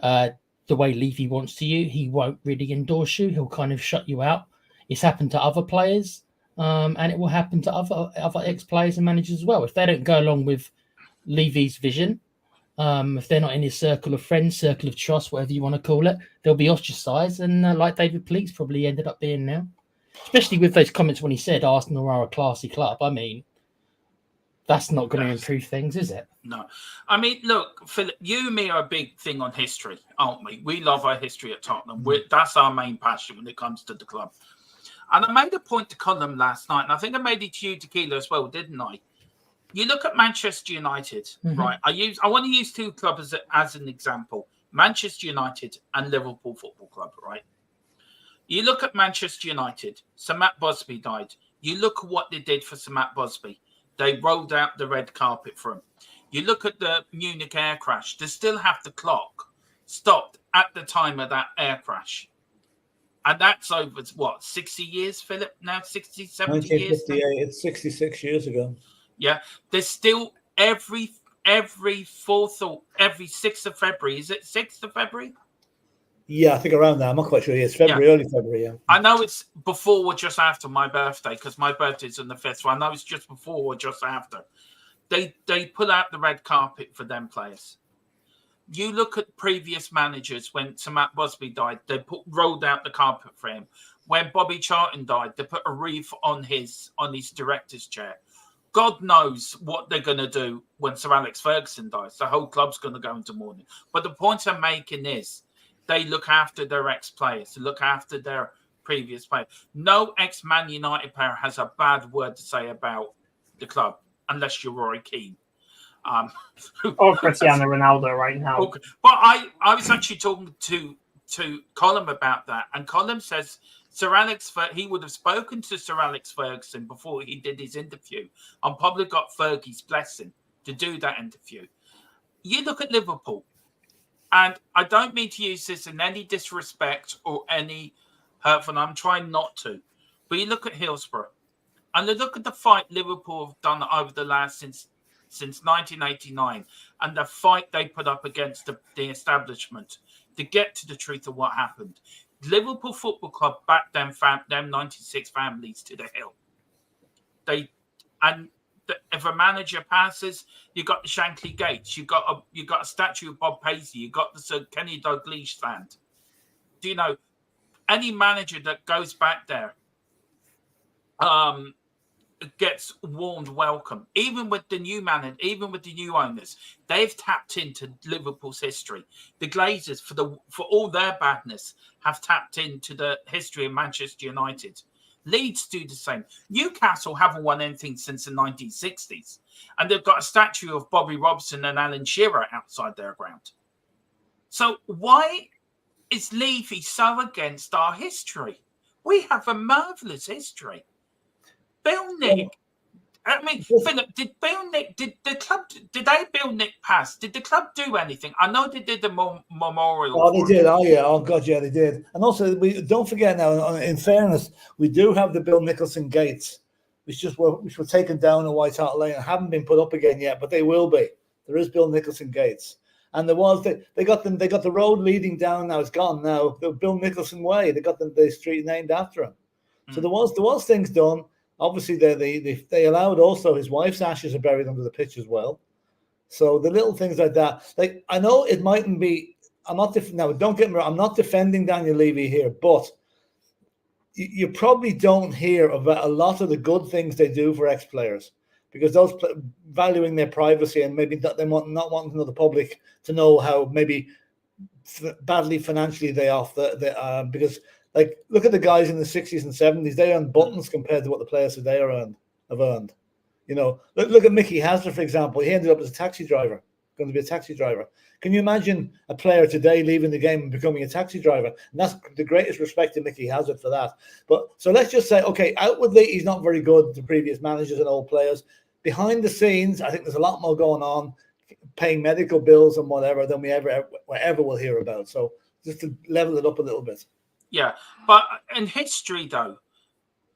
the way Levy wants to you, he won't really endorse you. He'll kind of shut you out. It's happened to other players, and it will happen to other ex-players and managers as well. If they don't go along with Levy's vision, if they're not in his circle of friends, circle of trust, whatever you want to call it, they'll be ostracised. And like David Pleat's probably ended up being now, especially with those comments when he said Arsenal are a classy club. I mean, that's not going to improve things, is it? No. I mean, look, Philip, you and me are a big thing on history, aren't we? We love our history at Tottenham. That's our main passion when it comes to the club. And I made a point to Colin last night, and I think I made it to you, Tequila, as well, didn't I? You look at Manchester United, right? I want to use two clubs as an example: Manchester United and Liverpool Football Club, right? You look at Manchester United. Sir Matt Busby died. You look at what they did for Sir Matt Busby. They rolled out the red carpet for him. You look at the Munich air crash. They still have the clock stopped at the time of that air crash. And that's over, what, 60 years, Philip? Now 60, 70 years? 1958, it's 66 years ago. Yeah. There's still every 4th or every 6th of February. Is it 6th of February? Yeah, I think around that. I'm not quite sure. It's February, early February, yeah. I know it's before or just after my birthday, because my birthday's on the 5th, so I know it's just before or just after. They put out the red carpet for them players. You look at previous managers when Sir Matt Busby died, they rolled out the carpet for him. When Bobby Charlton died, they put a wreath on his director's chair. God knows what they're going to do when Sir Alex Ferguson dies. The whole club's going to go into mourning. But the point I'm making is they look after their ex-players, they look after their previous players. No ex-Man United player has a bad word to say about the club, unless you're Rory Keane. Or Cristiano Ronaldo right now. Okay. But I was actually talking to Colin about that, and Colin says He would have spoken to Sir Alex Ferguson before he did his interview and probably got Fergie's blessing to do that interview. You look at Liverpool, and I don't mean to use this in any disrespect or any hurtful, and I'm trying not to, but you look at Hillsborough, and you look at the fight Liverpool have done over the last since 1989, and the fight they put up against the establishment to get to the truth of what happened. Liverpool Football Club backed them 96 families to the hill. If a manager passes, you got the Shankly Gates, you got a statue of Bob Paisley, you got the Sir Kenny Dalglish stand. Do you know any manager that goes back there gets warmed welcome? Even with the new manager, even with the new owners, they've tapped into Liverpool's history. The Glazers, for all their badness, have tapped into the history of Manchester United. Leeds do the same. Newcastle haven't won anything since the 1960s, and they've got a statue of Bobby Robson and Alan Shearer outside their ground. So why is Levy so against our history? We have a marvellous history. Bill Nick, I mean, Philip, did the club, did they Bill Nick pass? Did the club do anything? I know they did the memorial. Oh, they did. Oh, yeah. Oh, God, yeah, they did. And also, we don't forget now, in fairness, we do have the Bill Nicholson gates, which were taken down at White Hart Lane and haven't been put up again yet, but they will be. There is Bill Nicholson gates. And there was, they got the road leading down now, it's gone now, the Bill Nicholson Way. They got the street named after him. So there was things done. Obviously, they allowed also his wife's ashes are buried under the pitch as well. So the little things like that. Like, I know it mightn't be. Now, don't get me wrong. I'm not defending Daniel Levy here, but you probably don't hear about a lot of the good things they do for ex-players, because those valuing their privacy and maybe not wanting the public to know how maybe badly financially they off because. Like, look at the guys in the 60s and 70s. They earned buttons compared to what the players today have earned. You know, look at Mickey Hasler, for example. He ended up as a taxi driver, going to be a taxi driver. Can you imagine a player today leaving the game and becoming a taxi driver? And that's the greatest respect to Mickey Hasler for that. But so let's just say, okay, outwardly, he's not very good to previous managers and old players. Behind the scenes, I think there's a lot more going on, paying medical bills and whatever than we ever will hear about. So just to level it up a little bit. Yeah, but in history though,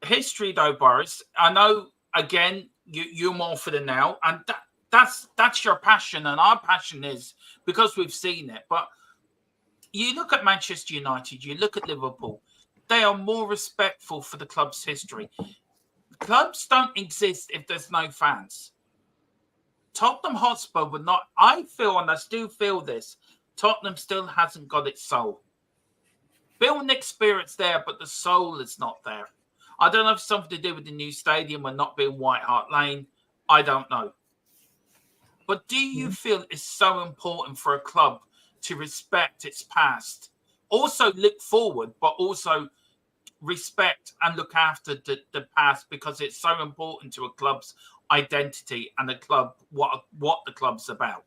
Boris, I know again you're more for the now, and that's your passion, and our passion is because we've seen it. But you look at Manchester United, you look at Liverpool, they are more respectful for the club's history. Clubs don't exist if there's no fans. Tottenham Hotspur would not. I feel, and I still feel this, Tottenham still hasn't got its soul. Bill Nick's spirit's there, but the soul is not there. I don't know if it's something to do with the new stadium and not being White Hart Lane. I don't know. But do you feel it's so important for a club to respect its past? Also look forward, but also respect and look after the past, because it's so important to a club's identity and a club, what the club's about.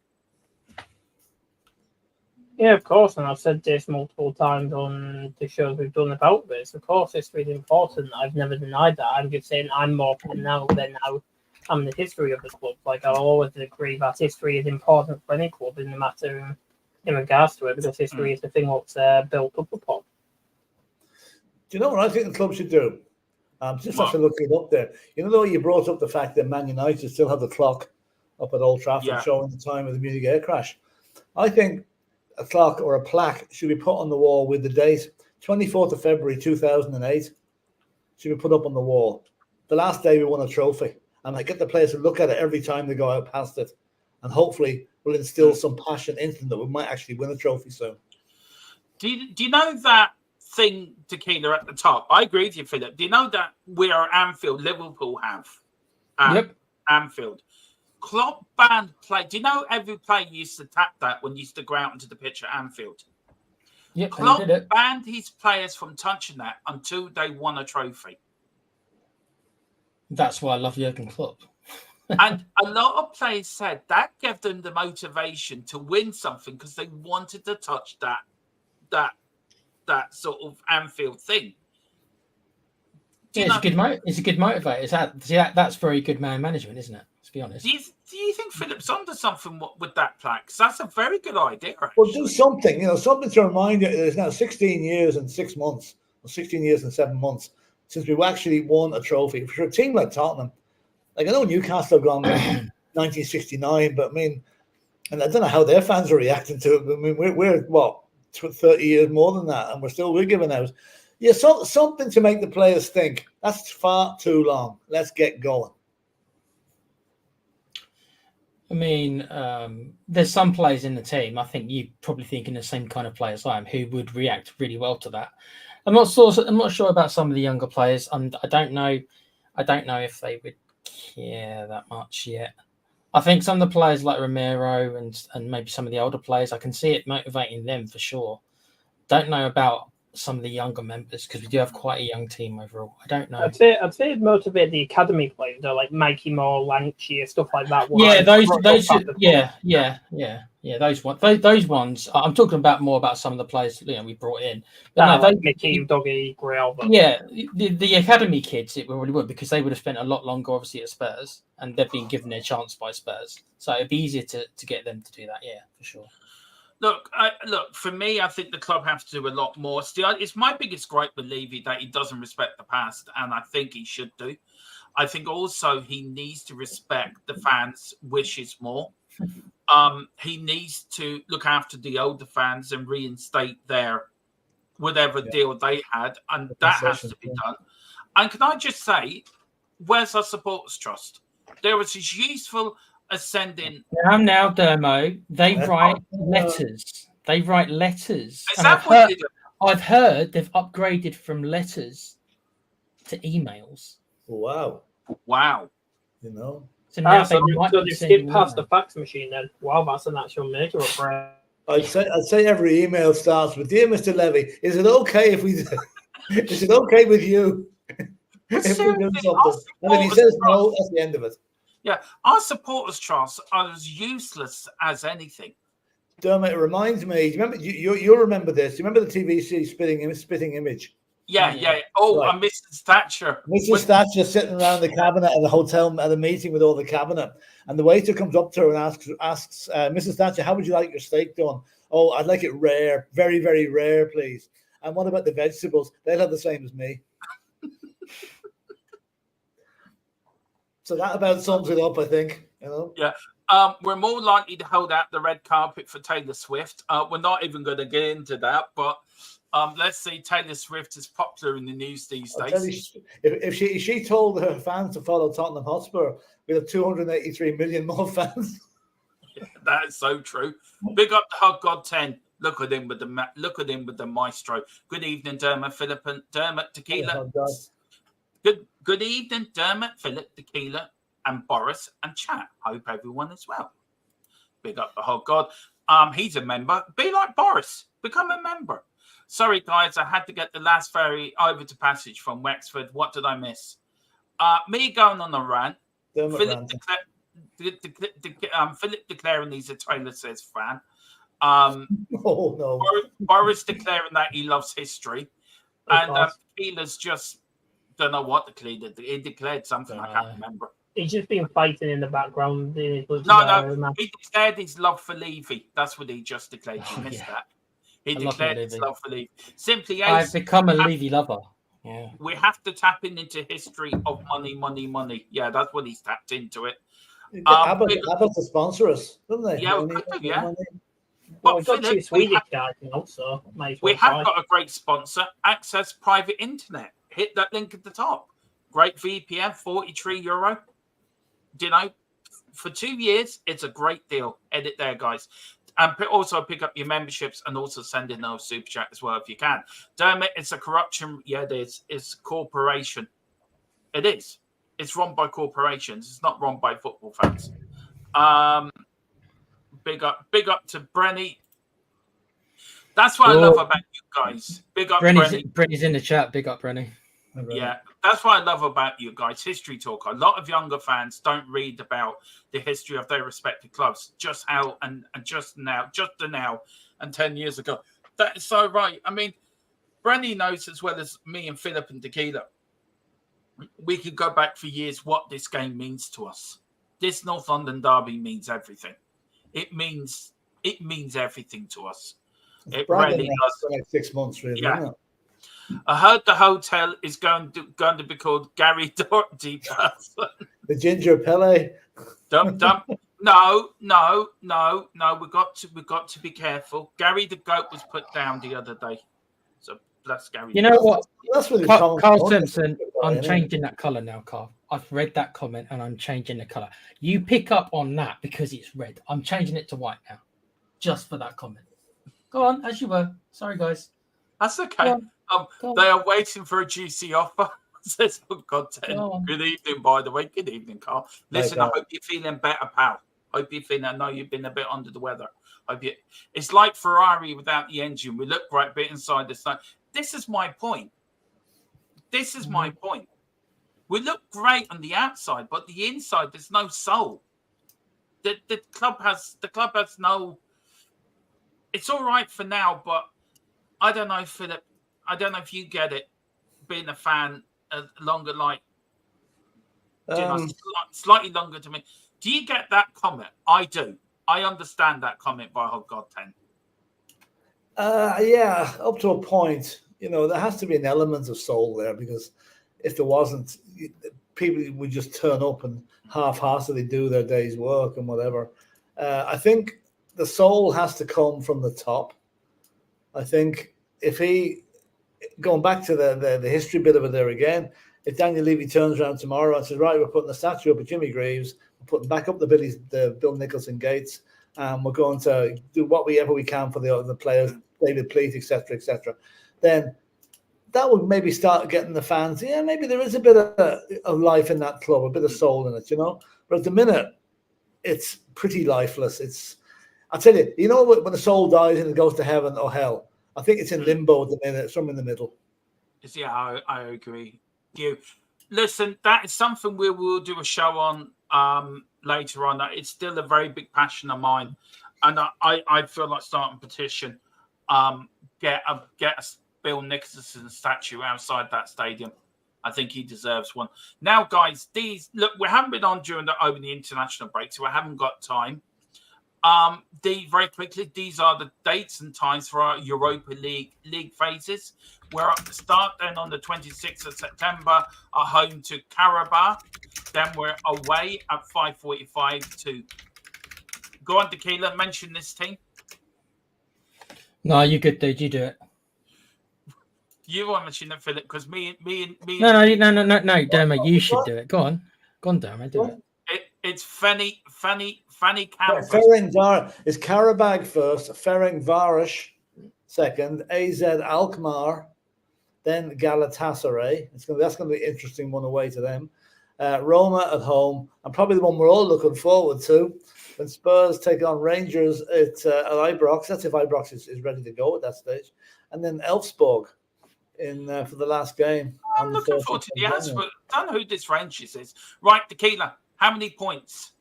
Yeah, of course, and I've said this multiple times on the shows we've done about this. Of course, history is important. I've never denied that. I'm just saying I'm more for now than I'm the history of the club. Like, I'll always agree that history is important for any club, in the matter in regards to it, because history is the thing that's built up upon. Do you know what I think the club should do? Just have to look it up there. You know, though, you brought up the fact that Man United still have the clock up at Old Trafford showing the time of the Munich air crash. I think a clock or a plaque should be put on the wall with the date, 24th of February 2008, should be put up on the wall. The last day we won a trophy. And I get the players to look at it every time they go out past it. And hopefully we'll instill some passion into them that we might actually win a trophy soon. Do you know that thing, Tequila, at the top? I agree with you, Philip. Do you know that we are Anfield, Liverpool have? Anfield. Klopp banned play. Do you know every player used to tap that when he used to go out into the pitch at Anfield? Yep, Klopp banned his players from touching that until they won a trophy. That's why I love Jurgen Klopp. And a lot of players said that gave them the motivation to win something because they wanted to touch that sort of Anfield thing. Yeah, it's a good motivator. That's very good man management, isn't it? Let's be honest. Do you think Philip's onto something with that plaque? 'Cause that's a very good idea. Actually. Well, do something, something to remind you. It's now 16 years and 6 months, or 16 years and 7 months since we've actually won a trophy. For a team like Tottenham, like I know Newcastle have gone in 1969, but I mean, and I don't know how their fans are reacting to it. I mean, we're what 30 years more than that, and we're giving out. Yeah, something to make the players think that's far too long. Let's get going. I mean, there's some players in the team. I think you're probably thinking the same kind of players I am, who would react really well to that. I'm not sure about some of the younger players, and I don't know if they would care that much yet. I think some of the players like Romero and maybe some of the older players, I can see it motivating them for sure. Don't know about some of the younger members because we do have quite a young team overall. I don't know. I'd say it'd motivate the academy players, though, like Mikey Moore, Lancashire, stuff like that. Yeah, those those ones. I'm talking about more about some of the players we brought in. But like Mickey, Dougie, Grail. Yeah, the academy kids it really would because they would have spent a lot longer obviously at Spurs and they've been given their chance by Spurs, so it'd be easier to get them to do that. Yeah, for sure. Look, for me, I think the club has to do a lot more. Still, it's my biggest gripe with Levy that he doesn't respect the past, and I think he should do. I think also he needs to respect the fans' wishes more. He needs to look after the older fans and reinstate their whatever deal they had, and that has to be done. And can I just say, where's our supporters' trust? There was as useful as sending. Now, Dermo, they write letters. They write letters. Is that what I've heard they've upgraded from letters to emails. Wow. So now they skip past the fax machine then. Wow, that's an actual major upgrade. I'd say every email starts with, "Dear Mr. Levy, is it okay if we? Is it okay with you if we do something?" And if he says no, that's the end of it. Yeah, our supporters' trust are as useless as anything. Dermot, it reminds me. Do you remember? You'll remember this. Do you remember the TVC spitting image? Yeah. Oh, right. And Mrs. Thatcher. Mrs. Thatcher sitting around the cabinet at the hotel at a meeting with all the cabinet, and the waiter comes up to her and asks Mrs. Thatcher, "How would you like your steak done?" "Oh, I'd like it rare, very, very rare, please." "And what about the vegetables?" "They'll have the same as me." So that about sums it up, I think. Yeah. We're more likely to hold out the red carpet for Taylor Swift. We're not even going to get into that, but let's see. Taylor Swift is popular in the news these days. If she told her fans to follow Tottenham Hotspur, we'd have 283 million more fans. Yeah, that is so true. Big up the Hot God 10. Look at him with the maestro. Good evening, Dermot, Philip, and Dermot Tequila. Oh, Good evening, Dermot, Philip, Tequila, and Boris, and chat. Hope everyone is well. Big up the whole God. He's a member. Be like Boris. Become a member. Sorry, guys, I had to get the last ferry over to Passage from Wexford. What did I miss? Me going on a rant. Philip declaring he's a Taylor Says fan. Oh no. Boris declaring that he loves history, and Tequila's just. Don't know what he declared something. I can't remember. He's just been fighting in the background. No. He declared his love for Levy. That's what he just declared. You missed that. He declared his love for Levy. Simply, I've become a Levy lover. Yeah. We have to tap into history of money. Yeah, that's what he's tapped into it. Abbott to sponsor us, don't they? Yeah, But we've got two Swedish guys now, so we have got a great sponsor. Access private internet. Hit that link at the top. Great VPN, €43. For 2 years, it's a great deal. Edit there, guys. And also pick up your memberships and also send in those super chat as well if you can. Dermot, it's a corruption. Yeah, it is. It's corporation. It is. It's run by corporations. It's not run by football fans. Big up to Brenny. That's what I love about you guys. Big up, Brenny. Brenny's in the chat. Big up, Brenny. Yeah, that's what I love about you guys. History talk. A lot of younger fans don't read about the history of their respective clubs. Just how and just now and 10 years ago. That is so right. I mean, Brenny knows as well as me and Philip and Tequila we could go back for years what this game means to us. This North London derby means everything. It means everything to us. It really does. For like 6 months, really. Yeah. Isn't it? I heard the hotel is going to be called Gary Doherty person. The Ginger Pele. Dump. No. We got to be careful. Gary the goat was put down the other day. So that's Gary. You know what? That's really Carl Simpson, I'm changing that colour now, Carl. I've read that comment and I'm changing the colour. You pick up on that because it's red. I'm changing it to white now, just for that comment. Go on, as you were. Sorry, guys. That's okay. They are waiting for a juicy offer. Says content. Good evening, by the way. Good evening, Carl. Listen, I hope you're feeling better, pal. Hope you're feeling. I know you've been a bit under the weather. It's like Ferrari without the engine. We look great, bit inside the sun. This is my point. My point. We look great on the outside, but the inside, there's no soul. The club has no. It's all right for now, but I don't know, Philip. I don't know if you get it. Being a fan longer, like slightly longer to me. Do you get that comment? I do. I understand that comment by Hot God 10. Yeah, up to a point. There has to be an element of soul there, because if there wasn't, people would just turn up and half-heartedly do their day's work and whatever. I think the soul has to come from the top. I think if going back to the history bit of it there again, if Daniel Levy turns around tomorrow and says, right, we're putting a statue up of Jimmy Greaves, we're putting back up the Bill Nicholson gates, and we're going to do whatever we can for the players, David Pleat, etc., then that would maybe start getting the fans. Yeah, maybe there is a bit of life in that club, a bit of soul in it, But at the minute, it's pretty lifeless. I'll tell you, when the soul dies and it goes to heaven or hell, I think it's in limbo at the minute. It's somewhere in the middle. Yeah, I agree. You listen. That is something we will do a show on later on. It's still a very big passion of mine, and I feel like starting a petition. Get a Bill Nicholson statue outside that stadium. I think he deserves one. Now, guys, we haven't been on over the international break, so I haven't got time. Very quickly, these are the dates and times for our Europa League phases. We're at the start then on the 26th of September, at home to Karabakh. Then we're away at 5:45 to. Go on, Tequila, mention this team. No, you good, dude. You do it. You want to mention it, Philip, because me. No, Dermot, you should do it. Go on, Dermot, do it. It's Fanny Campbell. It's Karabakh first, Ferencváros second, AZ Alkmaar, then Galatasaray. That's going to be an interesting one away to them. Roma at home, and probably the one we're all looking forward to, when Spurs take on Rangers at Ibrox. That's if Ibrox is ready to go at that stage. And then Elfsborg for the last game. I'm looking forward to the Elfsborg. I don't know who this Rangers is. Right, Tequila, how many points?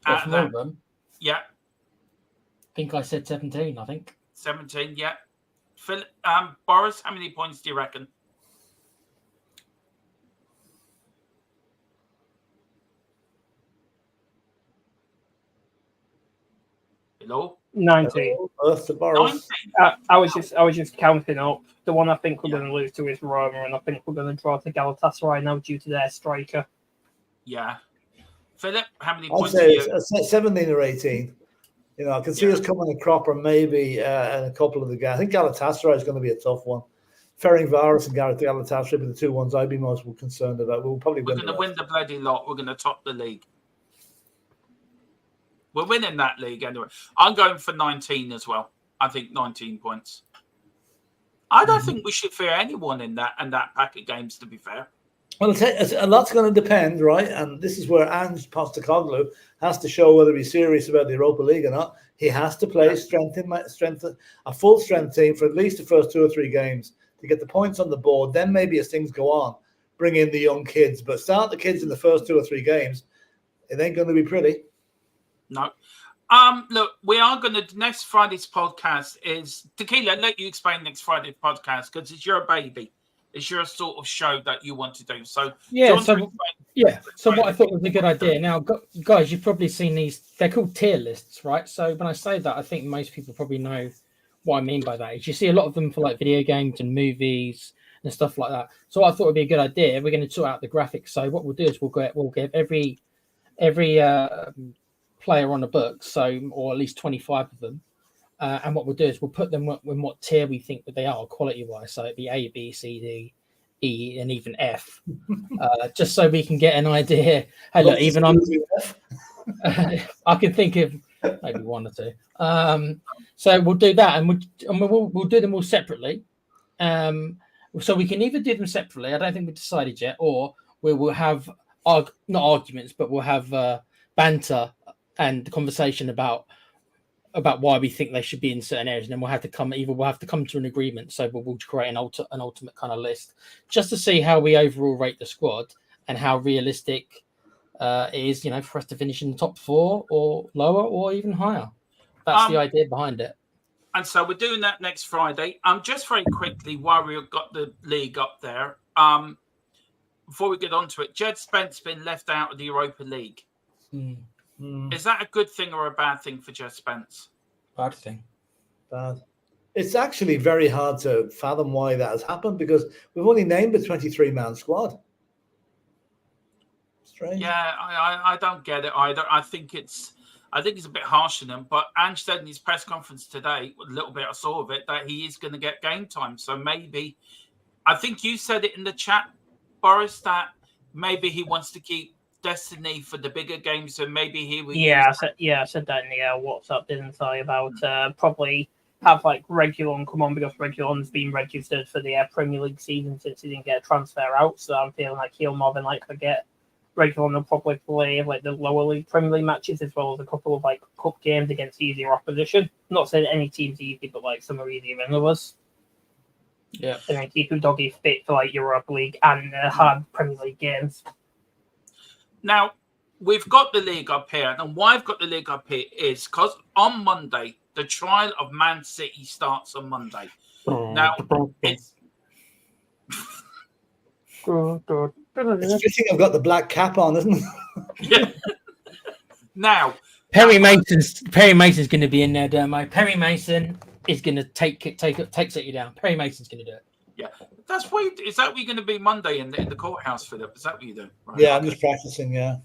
From all of them? Yeah. I think I said 17, I think. 17, yeah. Boris, how many points do you reckon? Hello? 19. I was just counting up. The one I think we're going to lose to is Roma, and I think we're going to draw to Galatasaray now due to their striker. Yeah. Philip, how many I'd points say do you... 17 or 18. I can see us coming a cropper maybe in a couple of the guys. I think Galatasaray is going to be a tough one. Ferencváros and Galatasaray will be the two ones I'd be most concerned about. We're going to win the bloody lot. We're going to top the league. We're winning that league anyway. I'm going for 19 as well. I think 19 points. I don't think we should fear anyone in that pack of games, to be fair. Well, a lot's going to depend, right? And this is where Ange Postecoglou has to show whether he's serious about the Europa League or not. He has to play a full strength team for at least the first 2 or 3 games to get the points on the board. Then maybe as things go on, bring in the young kids. But start the kids in the first 2 or 3 games. It ain't going to be pretty. No. Look, we are going to... Next Friday's podcast is... Tequila, let you explain next Friday's podcast because it's your baby. It's your sort of show that you want to do. So Yeah, John, so what I thought was a good idea. Now, guys, you've probably seen these. They're called tier lists, right? So when I say that, I think most people probably know what I mean by that. Is you see a lot of them for like video games and movies and stuff like that. So I thought would be a good idea. We're going to sort out the graphics. So what we'll do is we'll give every player on a book, so or at least 25 of them. And what we'll do is we'll put them in what tier we think that they are quality-wise. So it'd be A, B, C, D, E, and even F, just so we can get an idea. Hey, look, even I'm, I can think of maybe one or two. So we'll do that, and we'll do them all separately. So we can either do them separately. I don't think we've decided yet, or we will have not arguments, but we'll have banter and conversation about why we think they should be in certain areas, and then we'll have to come to an agreement. So we'll create an ultimate kind of list just to see how we overall rate the squad and how realistic it is, for us to finish in the top 4 or lower or even higher. That's the idea behind it. And so we're doing that next Friday. Just very quickly, while we've got the league up there, before we get on to it, Jed Spence been left out of the Europa League. Is that a good thing or a bad thing for Jed Spence? Bad thing. Bad. It's actually very hard to fathom why that has happened because we've only named a 23-man squad. Strange. Yeah, I don't get it either. I think it's a bit harsh on him. But Ange said in his press conference today, a little bit I saw of it, that he is going to get game time. So maybe, I think you said it in the chat, Boris, that maybe he wants to keep Destiny for the bigger games, so maybe he would. I said that in the WhatsApp, didn't I? About probably have like Regulon come on because Regulon's been registered for the Premier League season since he didn't get a transfer out. So I'm feeling like he'll more than likely get Regulon will probably play like the lower league Premier League matches as well as a couple of like cup games against easier opposition. Not saying any team's easy, but like some are easier than others. Yeah, and then keep Doggy fit for like Europa League and hard Premier League games. Now, we've got the league up here, and why I've got the league up here is because on Monday, the trial of Man City starts on Monday. Now, it's fitting I've got the black cap on, isn't it? Yeah. Now, Perry Mason's going to be in there, Dermo. Perry Mason is going to take City down. Perry Mason's going to do it. Yeah, that's what. Is that what you're going to be Monday in the courthouse, Philip? Is that what you do? Right. Yeah, I'm just practicing. Yeah.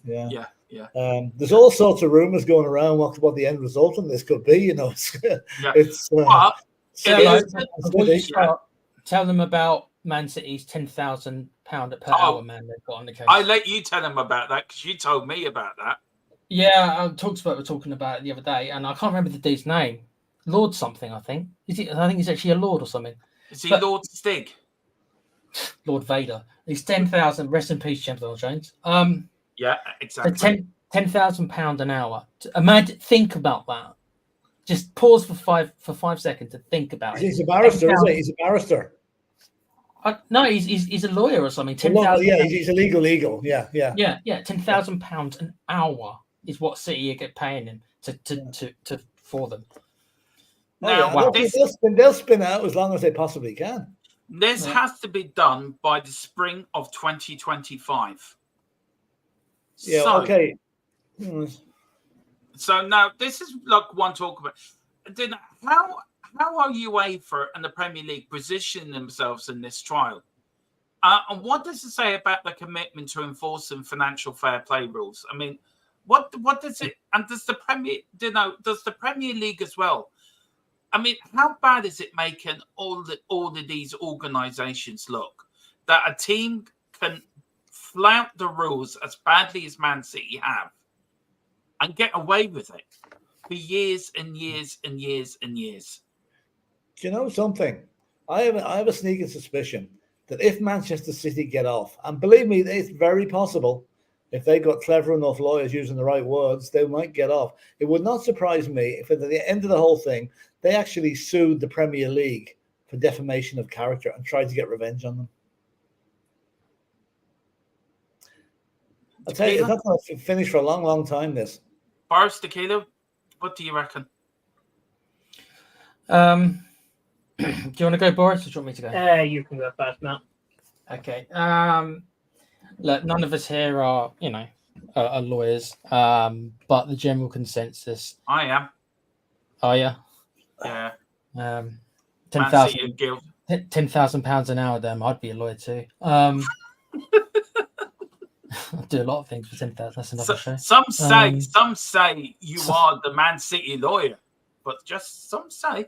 There's all sorts of rumors going around what the end result on this could be. Tell them about Man City's £10,000 per hour man they've got on the case. I let you tell them about that because you told me about that. Yeah, we're talking about it the other day, and I can't remember the dude's name. Lord something, I think. I think he's actually a lord or something. Is he Lord Stig? Lord Vader. He's 10,000. Rest in peace, James Earl Jones. Yeah, exactly. So £10,000 an hour. Imagine, think about that. Just pause for five seconds to think about it. He's a barrister, isn't he? He's a barrister. No, he's a lawyer or something. He's a legal. Yeah. £10,000 an hour is what City are paying him for them. Now, they'll spin out as long as they possibly can. This has to be done by the spring of 2025. Yeah, okay. So now this is like one talk about. Then how are UEFA and the Premier League positioning themselves in this trial? And what does it say about the commitment to enforcing financial fair play rules? I mean, what does it? And does the Premier League as well? I mean, how bad is it making all of these organisations look that a team can flout the rules as badly as Man City have and get away with it for years and years and years and years? Do you know something? I have a sneaking suspicion that if Manchester City get off, and believe me, it's very possible, if they got clever enough lawyers using the right words, they might get off. It would not surprise me if at the end of the whole thing, they actually sued the Premier League for defamation of character and tried to get revenge on them. I'll tell you, it's not going to finish for a long, long time, this. Boris Tequila, what do you reckon? Do you want to go, Boris, or do you want me to go? You can go first, Matt. Okay. Look, none of us here are, are lawyers. But the general consensus. I am. Oh yeah. Yeah. £10,000 guilt. £10,000 an hour. Damn, I'd be a lawyer too. I do a lot of things for 10,000. That's another show. Some say you are the Man City lawyer, but just some say.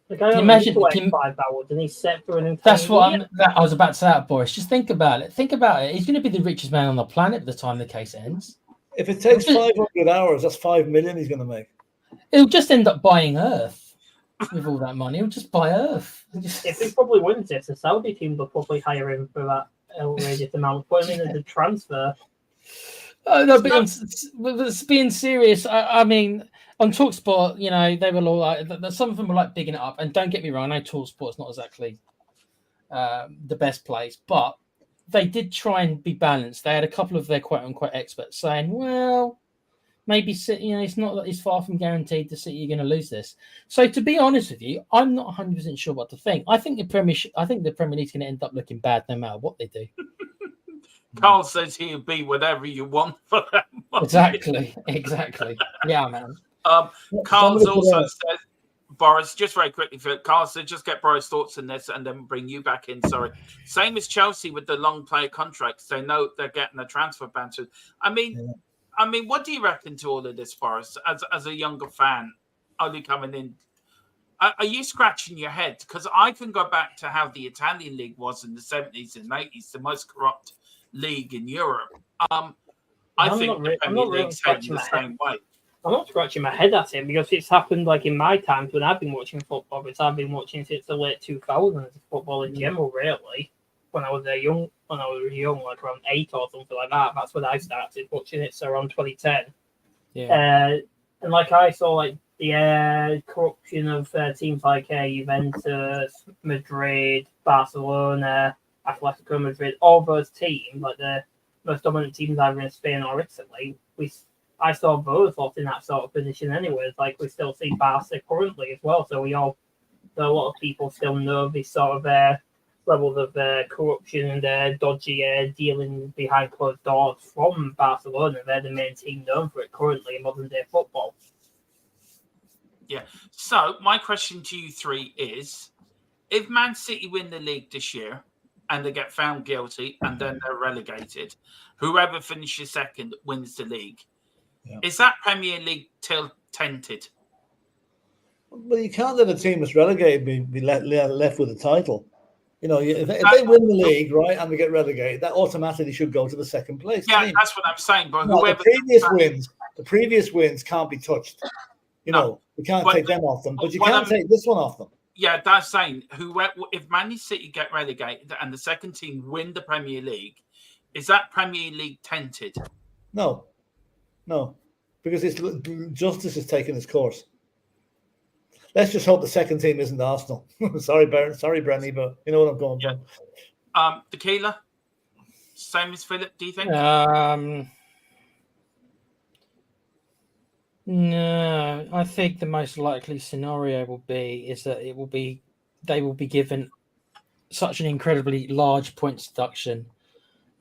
The guy imagine 5 hours and he's set for an entire That's what I was about to say out, Boris. Just think about it. Think about it. He's going to be the richest man on the planet by the time the case ends. If it takes 500 hours, that's 5 million he's going to make. He'll just end up buying Earth with all that money. He'll just buy Earth. If he probably wins it, the Saudi team will probably hire him for that outrageous amount, put him in as a transfer. Oh, no, but being serious, I mean, on TalkSport, they were all like, some of them were like bigging it up. And don't get me wrong, I know TalkSport's not exactly the best place, but they did try and be balanced. They had a couple of their quote unquote experts saying, well, maybe City, it's far from guaranteed the City are going to lose this. So to be honest with you, I'm not 100% sure what to think. I think the Premier League's going to end up looking bad no matter what they do. Carl says he'll be whatever you want for that money. Exactly. Yeah, man. Carl's also said, Boris, just very quickly, Carl said, just get Boris' thoughts on this and then bring you back in. Sorry. Same as Chelsea with the long player contracts. They know they're getting a transfer ban. I mean, what do you reckon to all of this, Boris, as a younger fan, only coming in? Are you scratching your head? Because I can go back to how the Italian league was in the 70s and 80s, the most corrupt league in Europe. I think the Premier League's heading the same way. I'm not scratching my head at it because it's happened like in my times when I've been watching football. Because I've been watching since the late 2000s, football in general, really. When I was young, like around 8 or something like that, that's when I started watching it. So around 2010. Yeah. And like I saw like the corruption of teams like Juventus, Madrid, Barcelona, Atletico Madrid, all those teams, like the most dominant teams either in Spain or Italy, I saw both of in that sort of position anyways. Like we still see Barca currently as well. So a lot of people still know this sort of levels of corruption and dodgy dealing behind closed doors from Barcelona. They're the main team known for it currently in modern day football. Yeah. So my question to you three is, if Man City win the league this year and they get found guilty and then they're relegated, whoever finishes second wins the league. Yeah. Is that Premier League tented? Well, you can't let a team that's relegated be left with a title. If they win the league, right, and they get relegated, that automatically should go to the second place. Yeah, team. That's what I'm saying. But whoever the previous wins can't be touched. We can't take them off them, but you can't take this one off them. Yeah, that's saying if Man City get relegated and the second team win the Premier League, is that Premier League tented? No, because justice is taking its course. Let's just hope the second team isn't Arsenal. Sorry, Brenny, but you know what I'm going for. Tequila, same as Philip, do you think? No, I think the most likely scenario is that they will be given such an incredibly large points deduction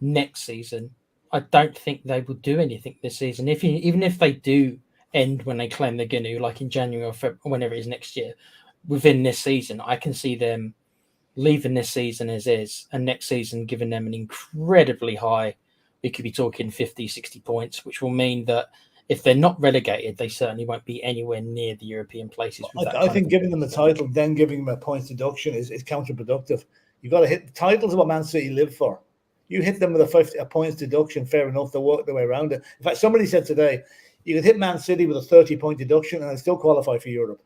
next season. I don't think they will do anything this season. Even if they do end when they claim they're going to, like in January or February, whenever it is next year, within this season, I can see them leaving this season as is, and next season giving them an incredibly high, we could be talking 50, 60 points, which will mean that if they're not relegated, they certainly won't be anywhere near the European places. I think giving them the title, then giving them a points deduction is counterproductive. You've got to hit the titles of what Man City live for. You hit them with a points deduction, fair enough, they'll work their way around it. In fact, somebody said today, you could hit Man City with a 30-point deduction and they still qualify for Europe.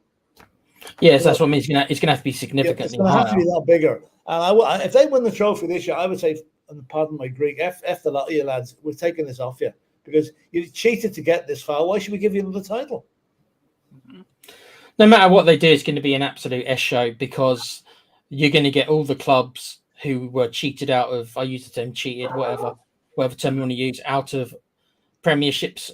Yes, that's what I mean. It's going to have to be significantly it's going to have to be a lot bigger. And if they win the trophy this year, I would say, and pardon my Greek, F the lot of you lads, we're taking this off you. Because you cheated to get this far. Why should we give you another title? No matter what they do, it's going to be an absolute S show because you're going to get all the clubs who were cheated out of, I use the term cheated, whatever term you want to use, out of premierships,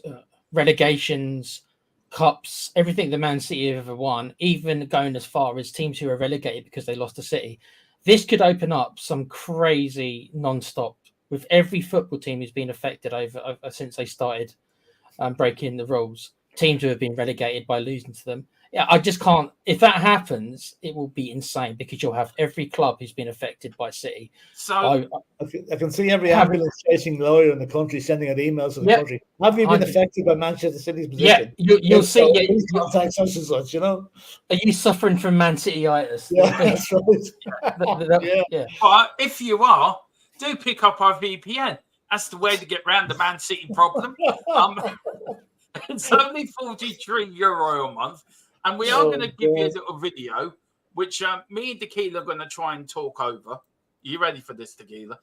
relegations, cups, everything the Man City have ever won, even going as far as teams who are relegated because they lost to City. This could open up some crazy non-stop with every football team who's been affected over since they started breaking the rules. Teams who have been relegated by losing to them. Yeah, I just can't. If that happens, it will be insane because you'll have every club who's been affected by City. So I can see every ambulance chasing lawyer in the country sending out emails to the country. Have you been affected by Manchester City's position? Yeah, you'll see. Please contact such and such. You know. Are you suffering from Man City-itis? Yeah, that's right. Yeah. But if you are, do pick up our VPN. That's the way to get around the Man City problem. It's only €43 a month. And we are going to give you a little video, which me and Tequila are going to try and talk over. Are you ready for this, Tequila?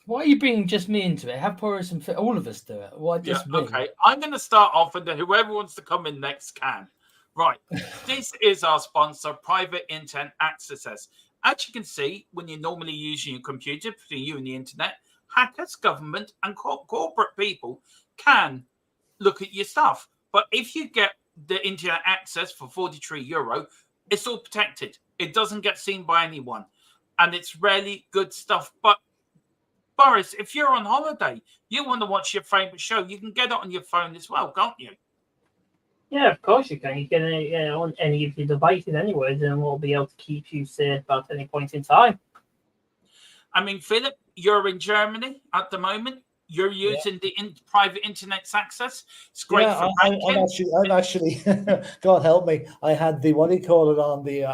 Why are you bringing just me into it? Have Boris and all of us do it. Why just me? Okay, I'm going to start off, and then whoever wants to come in next can. Right. This is our sponsor, Private Internet Access. As you can see, when you're normally using your computer between you and the internet, hackers, government, and corporate people can look at your stuff. But if you get the internet access for €43, it's all protected. It doesn't get seen by anyone, and it's really good stuff. But Boris, if you're on holiday, you want to watch your favorite show, you can get it on your phone as well, can't you? Yeah, of course you can. You can on any of your devices anyway, and we'll be able to keep you safe at any point in time. I mean, Philip, you're in Germany at the moment. You're using the private internet access. It's great for banking. I've actually, God help me, I had the, what do you call it, on the,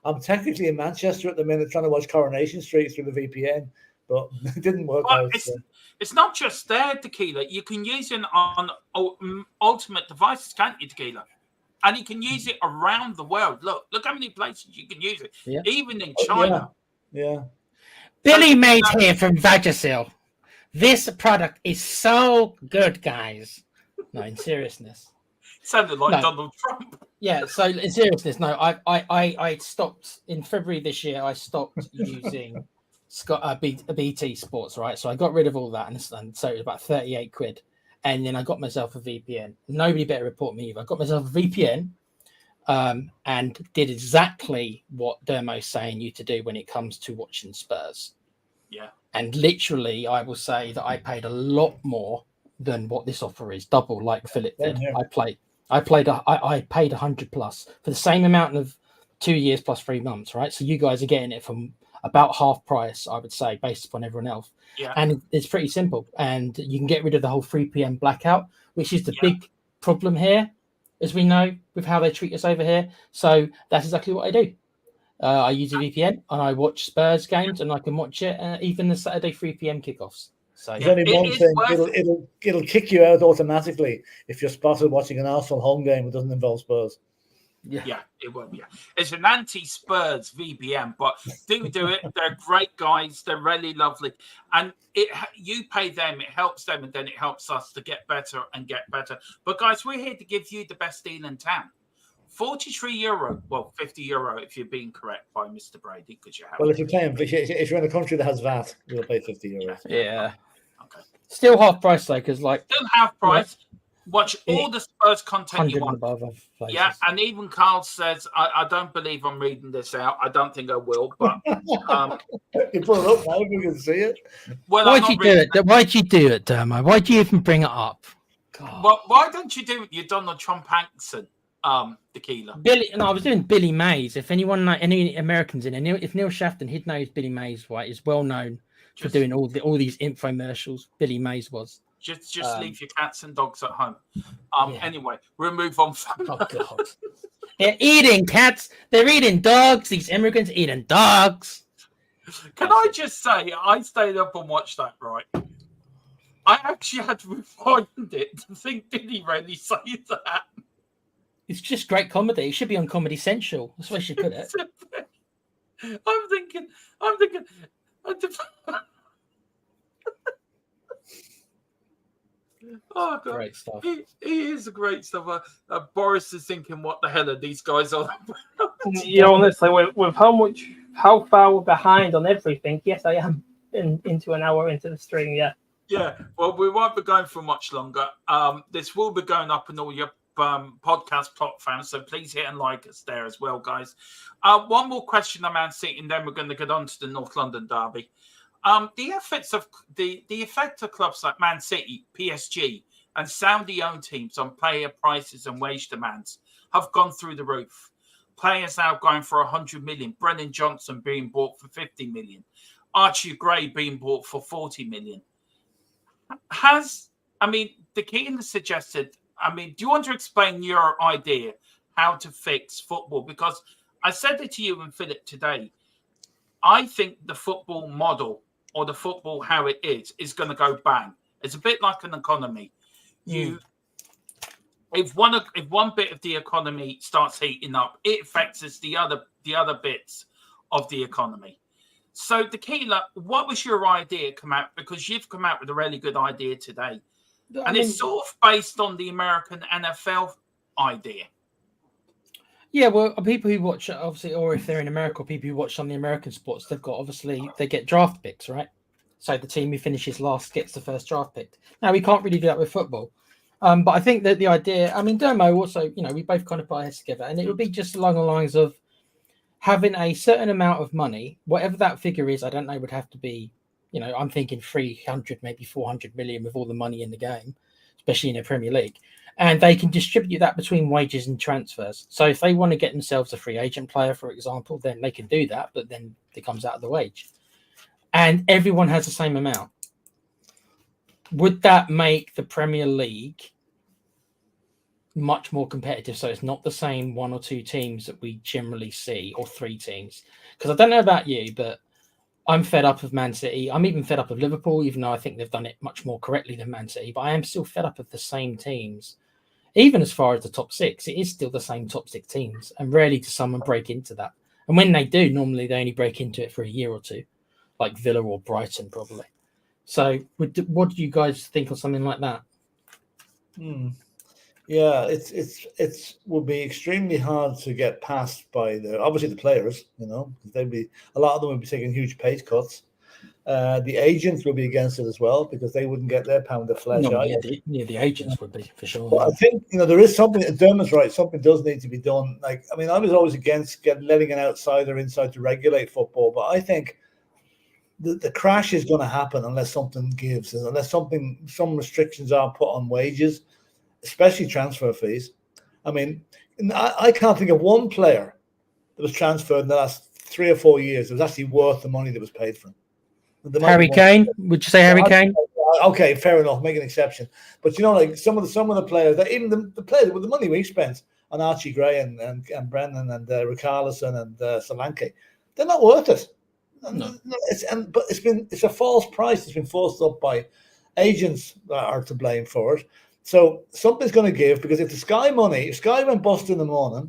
I'm technically in Manchester at the minute trying to watch Coronation Street through the VPN, but it didn't work out. It's not just there, Tequila. You can use it on ultimate devices, can't you, Tequila? And you can use it around the world. Look how many places you can use it, even in China. Yeah. Billy Mays here from Vagisil. This product is so good, guys. No, in seriousness. Sounded like Donald Trump. Yeah, so in seriousness, no, I stopped in February this year. I stopped using BT Sports, right? So I got rid of all that, and so it was about 38 quid. And then I got myself a VPN. Nobody better report me either. I got myself a VPN and did exactly what Dermo's saying you to do when it comes to watching Spurs. Yeah. And literally, I will say that I paid a lot more than what this offer is, double like Philip did. Yeah. I paid 100 plus for the same amount of 2 years plus 3 months, right? So you guys are getting it from about half price, I would say, based upon everyone else. Yeah. And it's pretty simple. And you can get rid of the whole 3 p.m. blackout, which is the big problem here, as we know, with how they treat us over here. So that's exactly what I do. I use a VPN and I watch Spurs games, and I can watch it even the Saturday 3 p.m. kickoffs. So there's only one thing: it'll kick you out automatically if you're spotted watching an Arsenal home game that doesn't involve Spurs. Yeah, it will. Yeah, it's an anti-Spurs VPN, but do it. They're great guys. They're really lovely, and you pay them, it helps them, and then it helps us to get better and get better. But guys, we're here to give you the best deal in town. €43, well, €50 if you're being correct by Mr. Brady, because you have. Well, if you're in a country that has VAT, you'll pay €50. Yeah. Okay. Still half price though, because like still half price. Watch all the Spurs content you want. Yeah, and even Carl says, I don't believe I'm reading this out. I don't think I will, but you put it up now, we can see it. Well, why'd you do it? Why'd you do it, Dermo? Why'd you even bring it up? God. Well, why don't you do your Donald Trump accent? Tequila. I was doing Billy Mays. If anyone, any Americans in it, if Neil Shafton, he'd know Billy Mays, right? Is well known for doing all these infomercials. Billy Mays was. Just leave your cats and dogs at home. Anyway, we'll move on from that. Oh God. They're eating cats. They're eating dogs. These immigrants eating dogs. Can I just say, I stayed up and watched that, right? I actually had to rewind it to think, did he really say that? It's just great comedy. It should be on Comedy Central. That's why she put it. I'm thinking. Oh God! Great stuff. He is great stuff. Boris is thinking, "What the hell are these guys on?" Honestly, with how far we're behind on everything. Yes, I am into an hour into the stream. Yeah. Yeah. Well, we won't be going for much longer. This will be going up on all your podcast platforms, so please hit and like us there as well, guys. One more question on Man City, and then we're going to get on to the North London derby. The effect of clubs like Man City, PSG, and Saudi-owned teams on player prices and wage demands have gone through the roof. Players now going for 100 million. Brennan Johnson being bought for 50 million. Archie Gray being bought for 40 million. The Keaton suggested, do you want to explain your idea how to fix football? Because I said it to you and Philip today. I think the football model or the football how it is going to go bang. It's a bit like an economy. If one bit of the economy starts heating up, it affects the other bits of the economy. So, Tequila, what was your idea come out? Because you've come out with a really good idea today. It's sort of based on the American NFL idea. Yeah, well, people who watch, obviously, or if they're in America, people who watch some of the American sports, they get draft picks, right? So the team who finishes last gets the first draft pick. Now, we can't really do that with football. But I think that the idea, Dermo also, we both kind of put our heads together, and it would be just along the lines of having a certain amount of money, whatever that figure is, I don't know, would have to be, I'm thinking 300, maybe 400 million with all the money in the game, especially in the Premier League. And they can distribute that between wages and transfers. So if they want to get themselves a free agent player, for example, then they can do that, but then it comes out of the wage. And everyone has the same amount. Would that make the Premier League much more competitive? So it's not the same one or two teams that we generally see, or three teams. Because I don't know about you, but I'm fed up of Man City. I'm even fed up of Liverpool, even though I think they've done it much more correctly than Man City. But I am still fed up of the same teams. Even as far as the top six, it is still the same top six teams. And rarely does someone break into that. And when they do, normally they only break into it for a year or two, like Villa or Brighton, probably. So what do you guys think of something like that? Yeah, it's would be extremely hard to get past by obviously the players, because a lot of them would be taking huge pay cuts. The agents will be against it as well because they wouldn't get their pound of flesh. The agents would be for sure. But I think there is something. Dermot's right. Something does need to be done. I was always against letting an outsider inside to regulate football, but I think the crash is going to happen unless something gives, unless some restrictions are put on wages, especially transfer fees. I can't think of one player that was transferred in the last 3 or 4 years that was actually worth the money that was paid for him. Harry Kane? Would you say Harry Kane? Okay, fair enough. Make an exception. But some of the players, that even the players with the money we spent on Archie Gray and Brennan and Richarlison and Solanke, they're not worth it. No. But it's a false price. It's been forced up by agents that are to blame for it. So something's going to give, because if Sky went bust in the morning,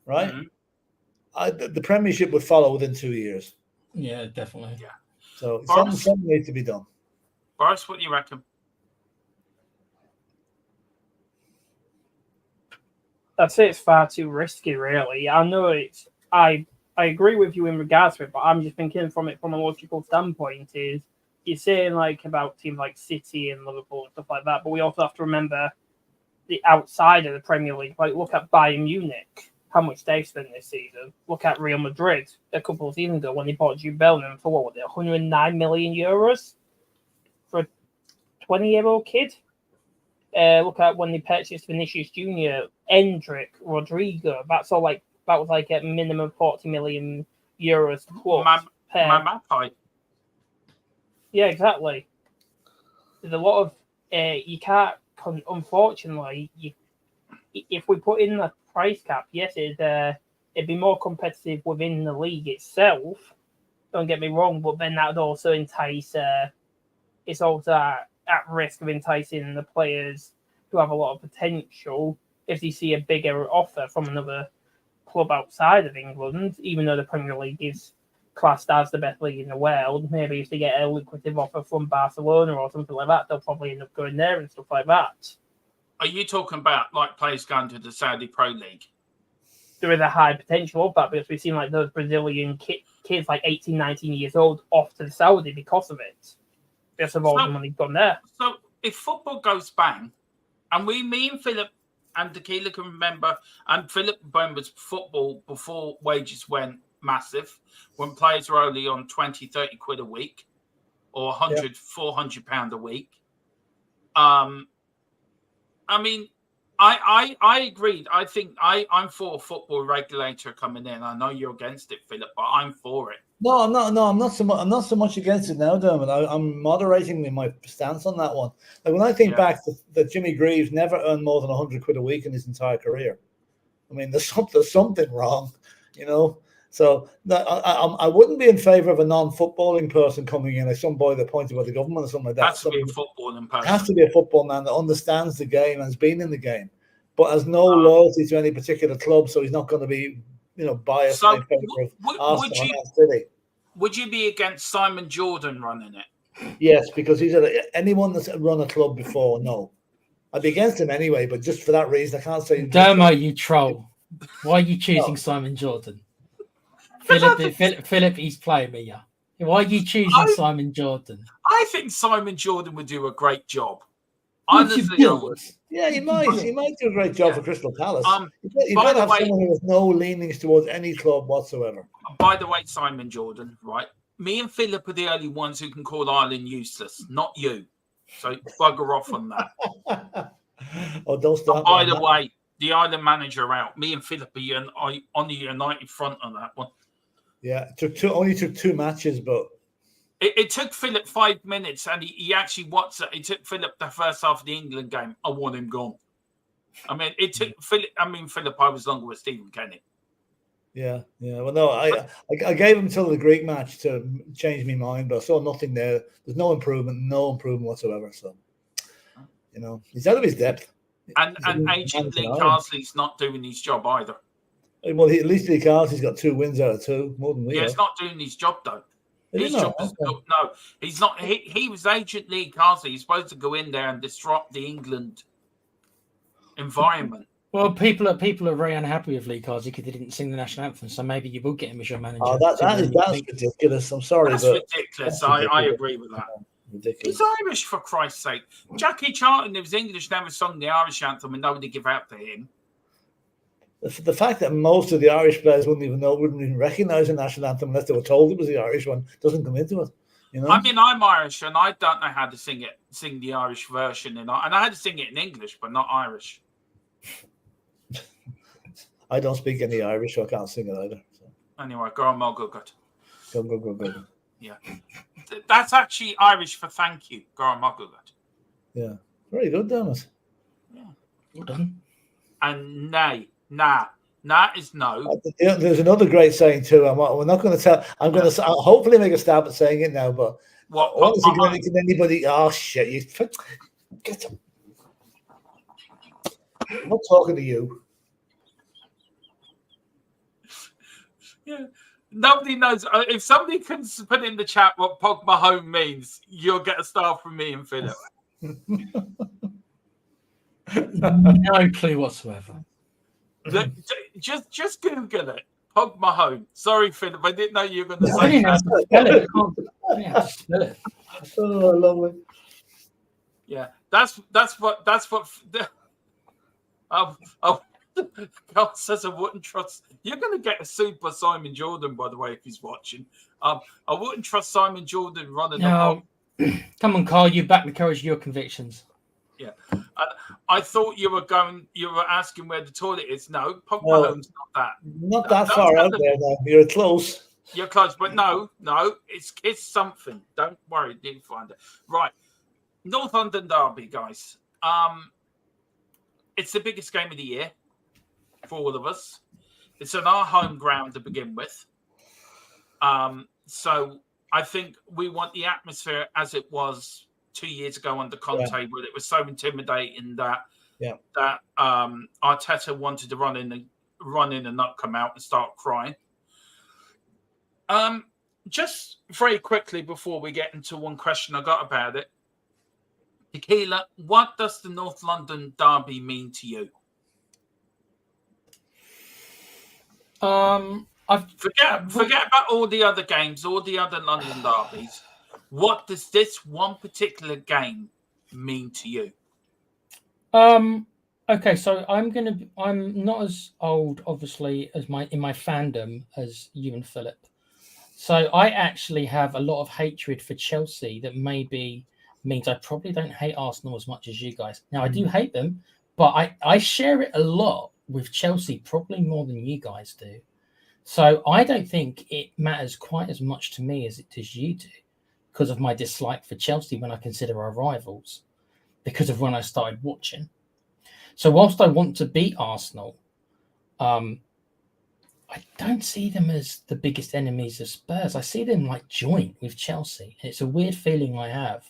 right? Mm-hmm. The Premiership would follow within 2 years. Yeah, definitely. Yeah. So something needs to be done. Boris, what do you reckon? I'd say it's far too risky, really. I know I agree with you in regards to it, but I'm just thinking from a logical standpoint is you're saying about teams like City and Liverpool and stuff like that, but we also have to remember the outside of the Premier League. Look at Bayern Munich, how much they've spent this season. Look at Real Madrid a couple of seasons ago when they bought Jude Bellingham for what was it, 109 million euros for a 20-year-old kid. Look at when they purchased Vinicius Junior, Endrick, Rodrigo. That's all that was a minimum 40 million euros plus. Yeah, exactly. There's a lot of you can't. Unfortunately, if we put in the price cap, yes, it'd be more competitive within the league itself. Don't get me wrong, but then that would also entice. It's also at risk of enticing the players who have a lot of potential if they see a bigger offer from another club outside of England, even though the Premier League is classed as the best league in the world. Maybe if they get a lucrative offer from Barcelona or something like that, they'll probably end up going there and stuff like that. Are you talking about players going to the Saudi Pro League? There is a high potential of that because we've seen those Brazilian kids 18, 19 years old off to the Saudi because of it. Because of all the money gone there. So if football goes bang, and me and Philip and Tequila can remember, and Philip remembers football before wages went massive, when players were only on 20, 30 quid a week, or 100, 400 pound a week. I mean, I agreed. I think I'm for a football regulator coming in. I know you're against it, Philip, but I'm for it. No, I'm not. No, I'm not so much. I'm not so much against it now, Dermot. I'm moderating my stance on that one. Like when I think back that Jimmy Greaves never earned more than 100 quid a week in his entire career. I mean, there's something wrong, you know. So I wouldn't be in favour of a non-footballing person coming in, like some boy that appointed by the government or something like that. Has to be a footballing person. Has to be a football man that understands the game and has been in the game, but has no loyalty to any particular club, so he's not going to be, you know, biased So in favour of Arsenal and Man City. Would you be against Simon Jordan running it? Yes, because he's anyone that's run a club before. No, I'd be against him anyway, but just for that reason, I can't say. Dermo, you troll! Why are you choosing Simon Jordan? Philip, he's playing me. Yeah. Why are you choosing Simon Jordan? I think Simon Jordan would do a great job. Honestly, yeah, he might. He might do a great job for Crystal Palace. You've got to have someone who has no leanings towards any club whatsoever. By the way, Simon Jordan, right? Me and Philip are the only ones who can call Ireland useless, not you. So bugger off on that. Oh, don't stop. By the way, the Ireland manager out. Me and Philip are on the united front on that one. Yeah, only took 2 matches, but it took Philip 5 minutes, and he actually watched it. It took Philip the first half of the England game. I want him gone. I mean, it took Philip. I mean, Philip, I was longer with Stephen Kenny. Yeah. Well, no, I gave him until the Greek match to change my mind, but I saw nothing there. There's no improvement whatsoever. So, you know, he's out of his depth. And agent Lee Carsley's not doing his job either. Well, at least Lee Carsley's got 2 wins out of 2, more than we have. He's not doing his job though. His job is no, he's not. He was agent Lee Carsley. He's supposed to go in there and disrupt the England environment. Well, people are very unhappy with Lee Carsley because he didn't sing the national anthem. So maybe you will get him as your manager. Oh, that's ridiculous. I'm sorry, that's ridiculous. I agree with that. Ridiculous. He's Irish, for Christ's sake. Jackie Charlton, who was English, never sung the Irish anthem, and nobody give out to him. The fact that most of the Irish players wouldn't even recognise the national anthem unless they were told it was the Irish one doesn't come into it. You know? I mean, I'm Irish, and I don't know how to sing the Irish version, and I had to sing it in English, but not Irish. I don't speak any Irish, so I can't sing it either. So. Anyway, go on, Mo, go. Go. Yeah. That's actually Irish for thank you. Go on, Mo, go. Yeah. Very good, Dennis. Yeah. Well done. And nay. Nah is no. There's another great saying too. We're not going to tell. I'm going to hopefully make a stab at saying it now. But can anybody? Oh shit! You get them. I'm not talking to you. Yeah. Nobody knows. If somebody can put in the chat what Pogba home means, you'll get a star from me and Philip. No clue whatsoever. Just Google it. Pogba home. Sorry, Philip. I didn't know you were going to say I didn't have to spell it. Oh, lovely. Yeah, that's what. God says I wouldn't trust. You're going to get a super Simon Jordan, by the way, if he's watching. I wouldn't trust Simon Jordan running. No, come on, Carl. You back the courage of your convictions. Yeah, I thought you were asking where the toilet is. No, Pogba home's not that far out there. Though. You're close. You're close, but no, it's something. Don't worry, you'll find it. Right, North London derby, guys. It's the biggest game of the year for all of us. It's on our home ground to begin with. So I think we want the atmosphere as it was 2 years ago under Conte, where it was so intimidating that Arteta wanted to run in and not come out and start crying. Just very quickly before we get into one question I got about it, Tequila, what does the North London derby mean to you? Forget about all the other games, all the other London derbies. What does this one particular game mean to you? I Okay, so I'm not as old, obviously, as in my fandom as you and Philip. So I actually have a lot of hatred for Chelsea that maybe means I probably don't hate Arsenal as much as you guys. Now I do hate them, but I share it a lot with Chelsea, probably more than you guys do. So I don't think it matters quite as much to me as it does you do, because of my dislike for Chelsea when I consider our rivals, because of when I started watching. So whilst I want to beat Arsenal, I don't see them as the biggest enemies of Spurs. I see them like joint with Chelsea. It's a weird feeling I have.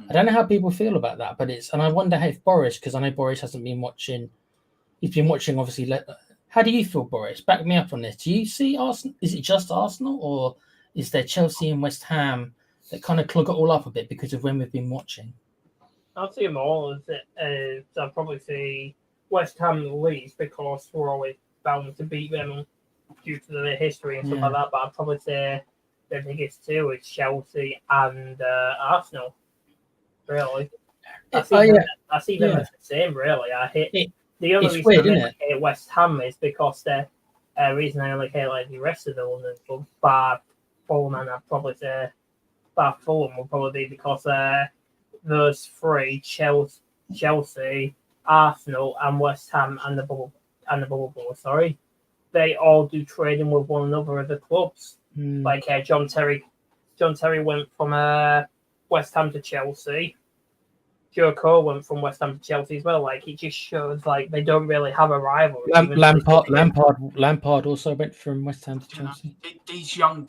I don't know how people feel about that, but and I wonder if Boris, because I know Boris hasn't been watching. He's been watching, obviously. How do you feel, Boris? Back me up on this. Do you see Arsenal? Is it just Arsenal, or is there Chelsea and West Ham that kind of clog it all up a bit because of when we've been watching? I'll see them all. I'll probably see West Ham the least because we're always bound to beat them due to their history and stuff like that. But I'd probably say the biggest two is Chelsea and Arsenal. Really, I see them as the same. Really, I hate the only reason I hate West Ham is because the reason I only hate like the rest of the London clubs, bar Fulham, and I'd probably say bar Fulham will probably be because those three, Chelsea, Arsenal, and West Ham, and the Bubble Boys, sorry, they all do trading with one another as the clubs. Like John Terry went from West Ham to Chelsea. Joe Cole went from West Ham to Chelsea as well. Like it just shows like they don't really have a rival. Lampard also went from West Ham to Chelsea. These young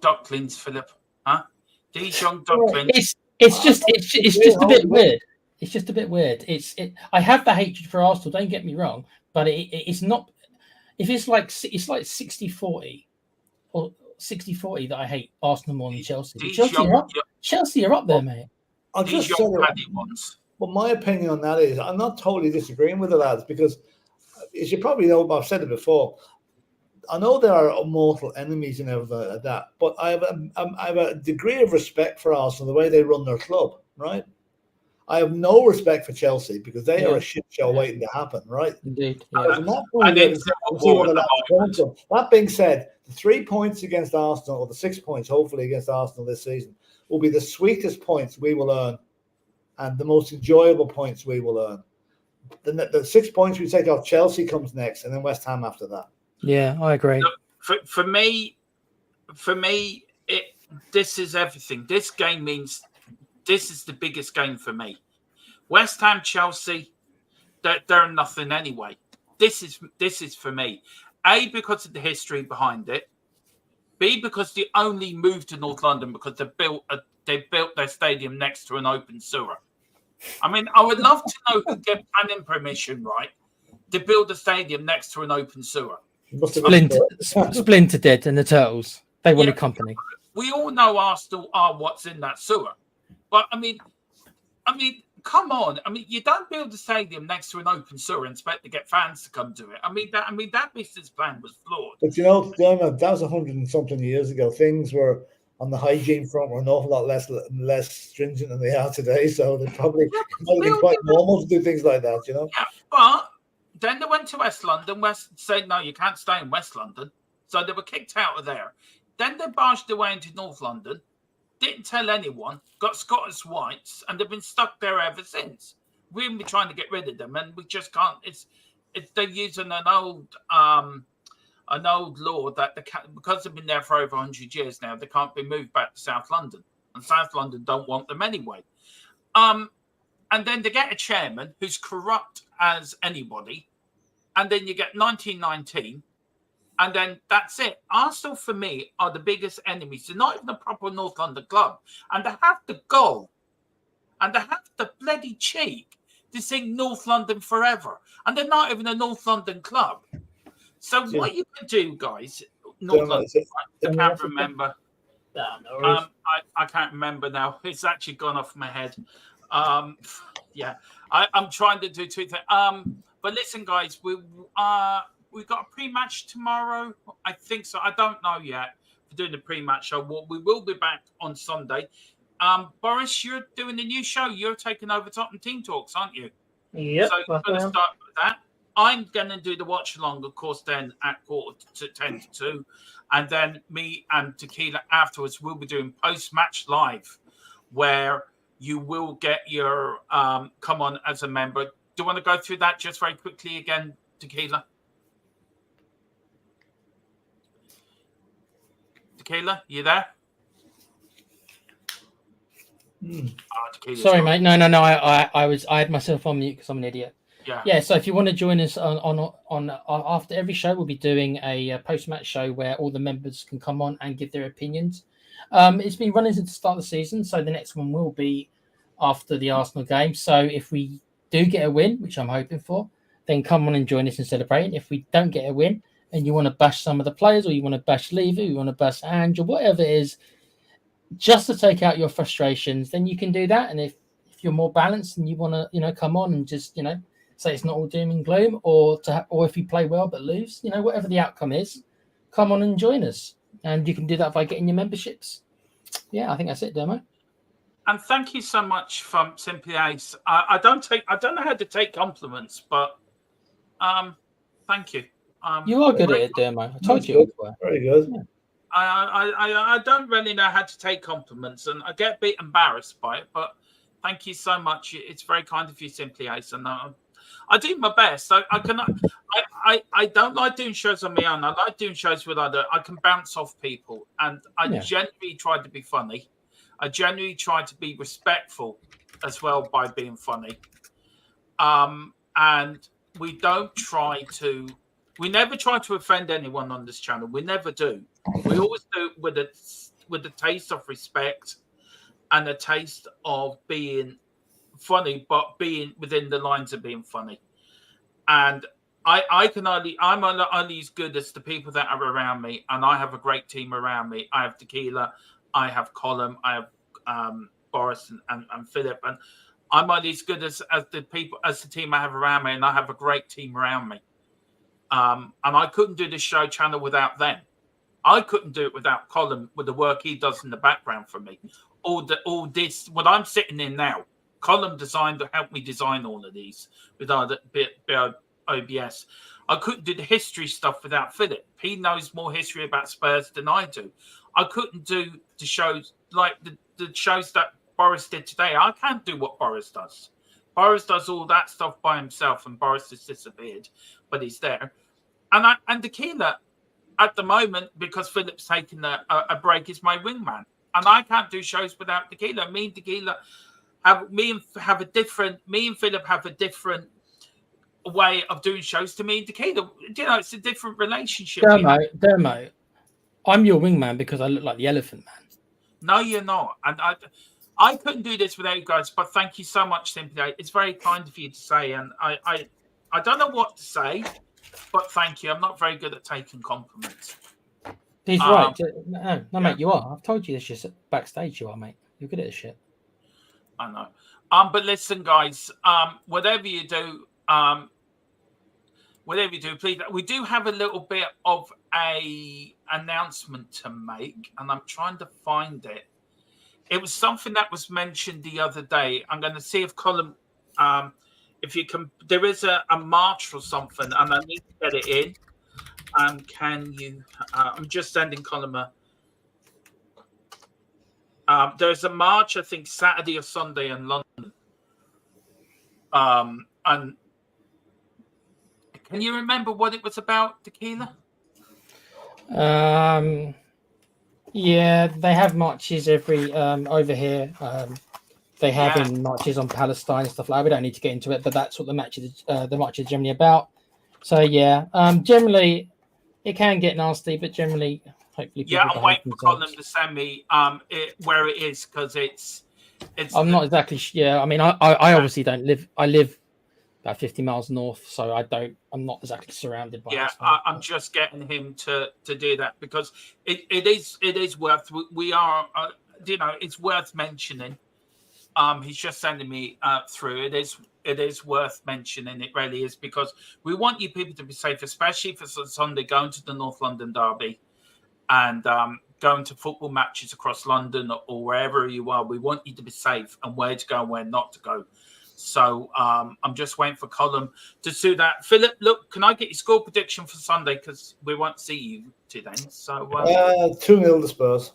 ducklings, Philip, huh? These young ducklings. It's just a bit weird. It's just a bit weird. I have the hatred for Arsenal. Don't get me wrong, but it's not. If it's like 60-40 or 60-40 that I hate Arsenal more than Chelsea. Chelsea are up there, mate. I'll just say well, my opinion on that is I'm not totally disagreeing with the lads because, as you probably know, I've said it before. I know there are mortal enemies and everything like that, but I have a degree of respect for Arsenal, the way they run their club, right? I have no respect for Chelsea because they are a shit show waiting to happen, right? Indeed. That being said, the 3 points against Arsenal, or the 6 points, hopefully, against Arsenal this season, will be the sweetest points we will earn and the most enjoyable points we will earn. The 6 points we take off Chelsea comes next, and then West Ham after that. Yeah, I agree. Look, for me, this is everything. This game means this is the biggest game for me. West Ham, Chelsea, they're nothing anyway. This is for me. A, because of the history behind it. B, because they only moved to North London because they built their stadium next to an open sewer. I mean, I would love to know who get planning permission, right, to build a stadium next to an open sewer. Splintered and the Turtles. They wanted company. We all know Arsenal are what's in that sewer. But, I mean, come on. I mean, you don't build a stadium next to an open sewer and expect to get fans to come to it. I mean, that business plan was flawed. But you know, that was 100 and something years ago. Things were on the hygiene front were an awful lot less stringent than they are today. So they probably might have been quite normal to do things like that. You know. Yeah, but then they went to West London. West said, no, you can't stay in West London. So they were kicked out of there. Then they barged their way into North London. Didn't tell anyone, got Scottish whites, and they've been stuck there ever since. We've been trying to get rid of them, and we just can't. They're using an old law that because they've been there for over 100 years now, they can't be moved back to South London, and South London don't want them anyway. And then they get a chairman who's corrupt as anybody, and then you get 1919. And then that's it. Arsenal, for me, are the biggest enemies. They're not even a proper North London club. And they have the goal. And they have the bloody cheek to sing North London forever. And they're not even a North London club. So what you can do, guys, North London, I can't remember. I can't remember now. It's actually gone off my head. I'm trying to do two things. But listen, guys, we got a pre-match tomorrow. I think so. I don't know yet. We're doing the pre-match show. We will be back on Sunday. Boris, you're doing a new show. You're taking over Tottenham Team Talks, aren't you? Yep. So you're going to start that. I'm going to do the watch along, of course, then at 1:45, and then me and Tequila afterwards will be doing post match live, where you will get your come on as a member. Do you want to go through that just very quickly again, Tequila? Tequila, you there? Sorry, mate. No. I had myself on mute because I'm an idiot. Yeah. So if you want to join us on after every show, we'll be doing a post-match show where all the members can come on and give their opinions. It's been running since the start of the season, so the next one will be after the Arsenal game. So if we do get a win, which I'm hoping for, then come on and join us and celebrate. If we don't get a win and you want to bash some of the players, or you want to bash Lever, you want to bash Ange, or whatever it is, just to take out your frustrations, then you can do that. And if you're more balanced and you want to, come on and just, say it's not all doom and gloom, or if you play well but lose, whatever the outcome is, come on and join us. And you can do that by getting your memberships. Yeah, I think that's it, Dermo. And thank you so much from Simply Ace. I don't know how to take compliments, but thank you. You are good at it, Dermo. I told you. Very good. Yeah. I don't really know how to take compliments, and I get a bit embarrassed by it, but thank you so much. It's very kind of you, Simply Ace, and I do my best. I don't like doing shows on my own. I like doing shows with other. I can bounce off people, and I genuinely try to be funny. I genuinely try to be respectful as well by being funny. And we never try to offend anyone on this channel. We never do. We always do it with a taste of respect and a taste of being funny, but being within the lines of being funny. And I'm only as good as the people that are around me, and I have a great team around me. I have Tequila, I have Colin, I have Boris and Philip, and I'm only as good as the team I have around me, and I have a great team around me. And I couldn't do this show channel without them. I couldn't do it without Colin with the work he does in the background for me. All this, what I'm sitting in now, Colin helped me design all of these with our OBS. I couldn't do the history stuff without Philip. He knows more history about Spurs than I do. I couldn't do the shows like the shows that Boris did today. I can't do what Boris does. Boris does all that stuff by himself, and Boris has disappeared, but he's there. And Tequila, at the moment, because Philip's taking a break, is my wingman, and I can't do shows without Tequila. Me and Philip have a different way of doing shows to me and Tequila. It's a different relationship. Dermo, I'm your wingman because I look like the Elephant Man. No, you're not. And I couldn't do this without you guys, but thank you so much, Simply. It's very kind of you to say, and I don't know what to say, but thank you. I'm not very good at taking compliments. He's right. No, mate, you are. I've told you this shit backstage. You are, mate. You're good at this shit. I know. But listen, guys. Whatever you do, please. We do have a little bit of a announcement to make, and I'm trying to find it. It was something that was mentioned the other day. I'm going to see if Colin, if you can. There is a march or something, and I need to get it in. Can you? I'm just sending Colin there's a march, I think, Saturday or Sunday in London. And can you remember what it was about, Tequila? Yeah, they have marches every over here. They have marches on Palestine and stuff like that. We don't need to get into it, but that's what the march is generally about. So yeah, generally it can get nasty, but generally, hopefully, I'm waiting for Colin to send me where it is, because it's. I'm not exactly. Yeah, I mean, I obviously don't live. I live about 50 miles north, so I'm not exactly surrounded by. Yeah, I'm just getting him to do that, because it is worth. We are, it's worth mentioning. He's just sending me through. It is worth mentioning. It really is, because we want you people to be safe, especially for Sunday, going to the North London derby and going to football matches across London or wherever you are. We want you to be safe and where to go and where not to go. So I'm just waiting for Colin to do that. Philip, look, can I get your score prediction for Sunday? Because we won't see you till then. So 2-0 to Spurs.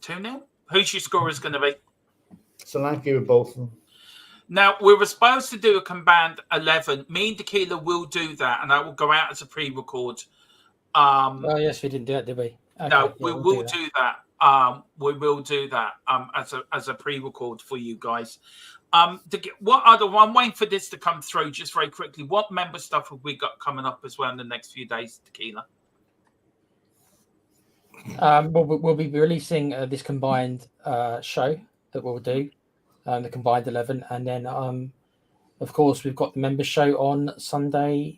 2-0. Who's your score is going to be? Solanke with both of them. Now, we were supposed to do a combined 11. Me and Tequila will do that, and that will go out as a pre-record. Oh, yes, we didn't do it, did we? Okay, No, yeah, we will do that. We will do that as a pre-record for you guys. What other one? I'm waiting for this to come through just very quickly. What member stuff have we got coming up as well in the next few days, Tequila? We'll be releasing this combined show that we'll do, the combined 11, and then of course we've got the member show on Sunday.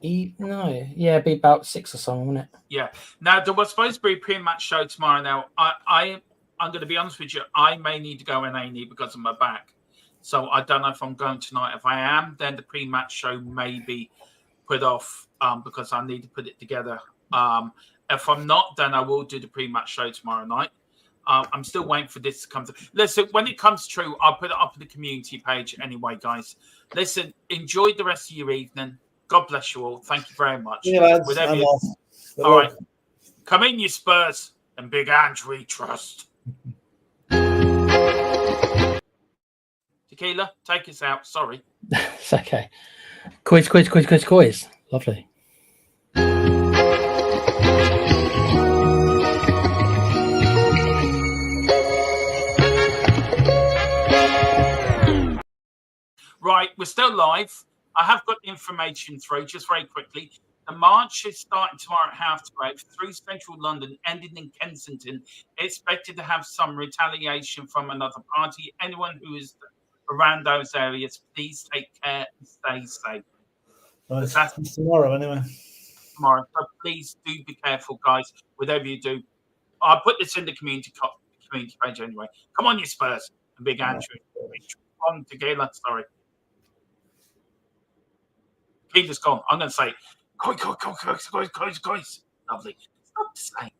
It'd be about 6 or something, wouldn't it? Yeah. Now there was supposed to be a pre-match show tomorrow. Now I'm going to be honest with you. I may need to go in A&E because of my back, so I don't know if I'm going tonight. If I am, then the pre-match show may be put off because I need to put it together. If I'm not, then I will do the pre-match show tomorrow night. I'm still waiting for this to come through. Listen, when it comes true, I'll put it up on the community page anyway, guys. Listen, enjoy the rest of your evening. God bless you all. Thank you very much. Yeah, lads, Whatever I'm off. All right. Come in, you Spurs, and Big Andrew we trust. Tequila, take us out. Sorry. It's okay. Quiz. Lovely. Right, we're still live. I have got the information through just very quickly. The march is starting tomorrow at 12:30 through central London, ending in Kensington. Expected to have some retaliation from another party. Anyone who is around those areas, please take care and stay safe. Right, that's tomorrow anyway. Tomorrow, so please do be careful, guys. Whatever you do, I'll put this in the community page anyway. Come on, you Spurs and Big Andrew. On to Galen, sorry. Keep this going. I'm going to say, guys. Lovely. Stop saying.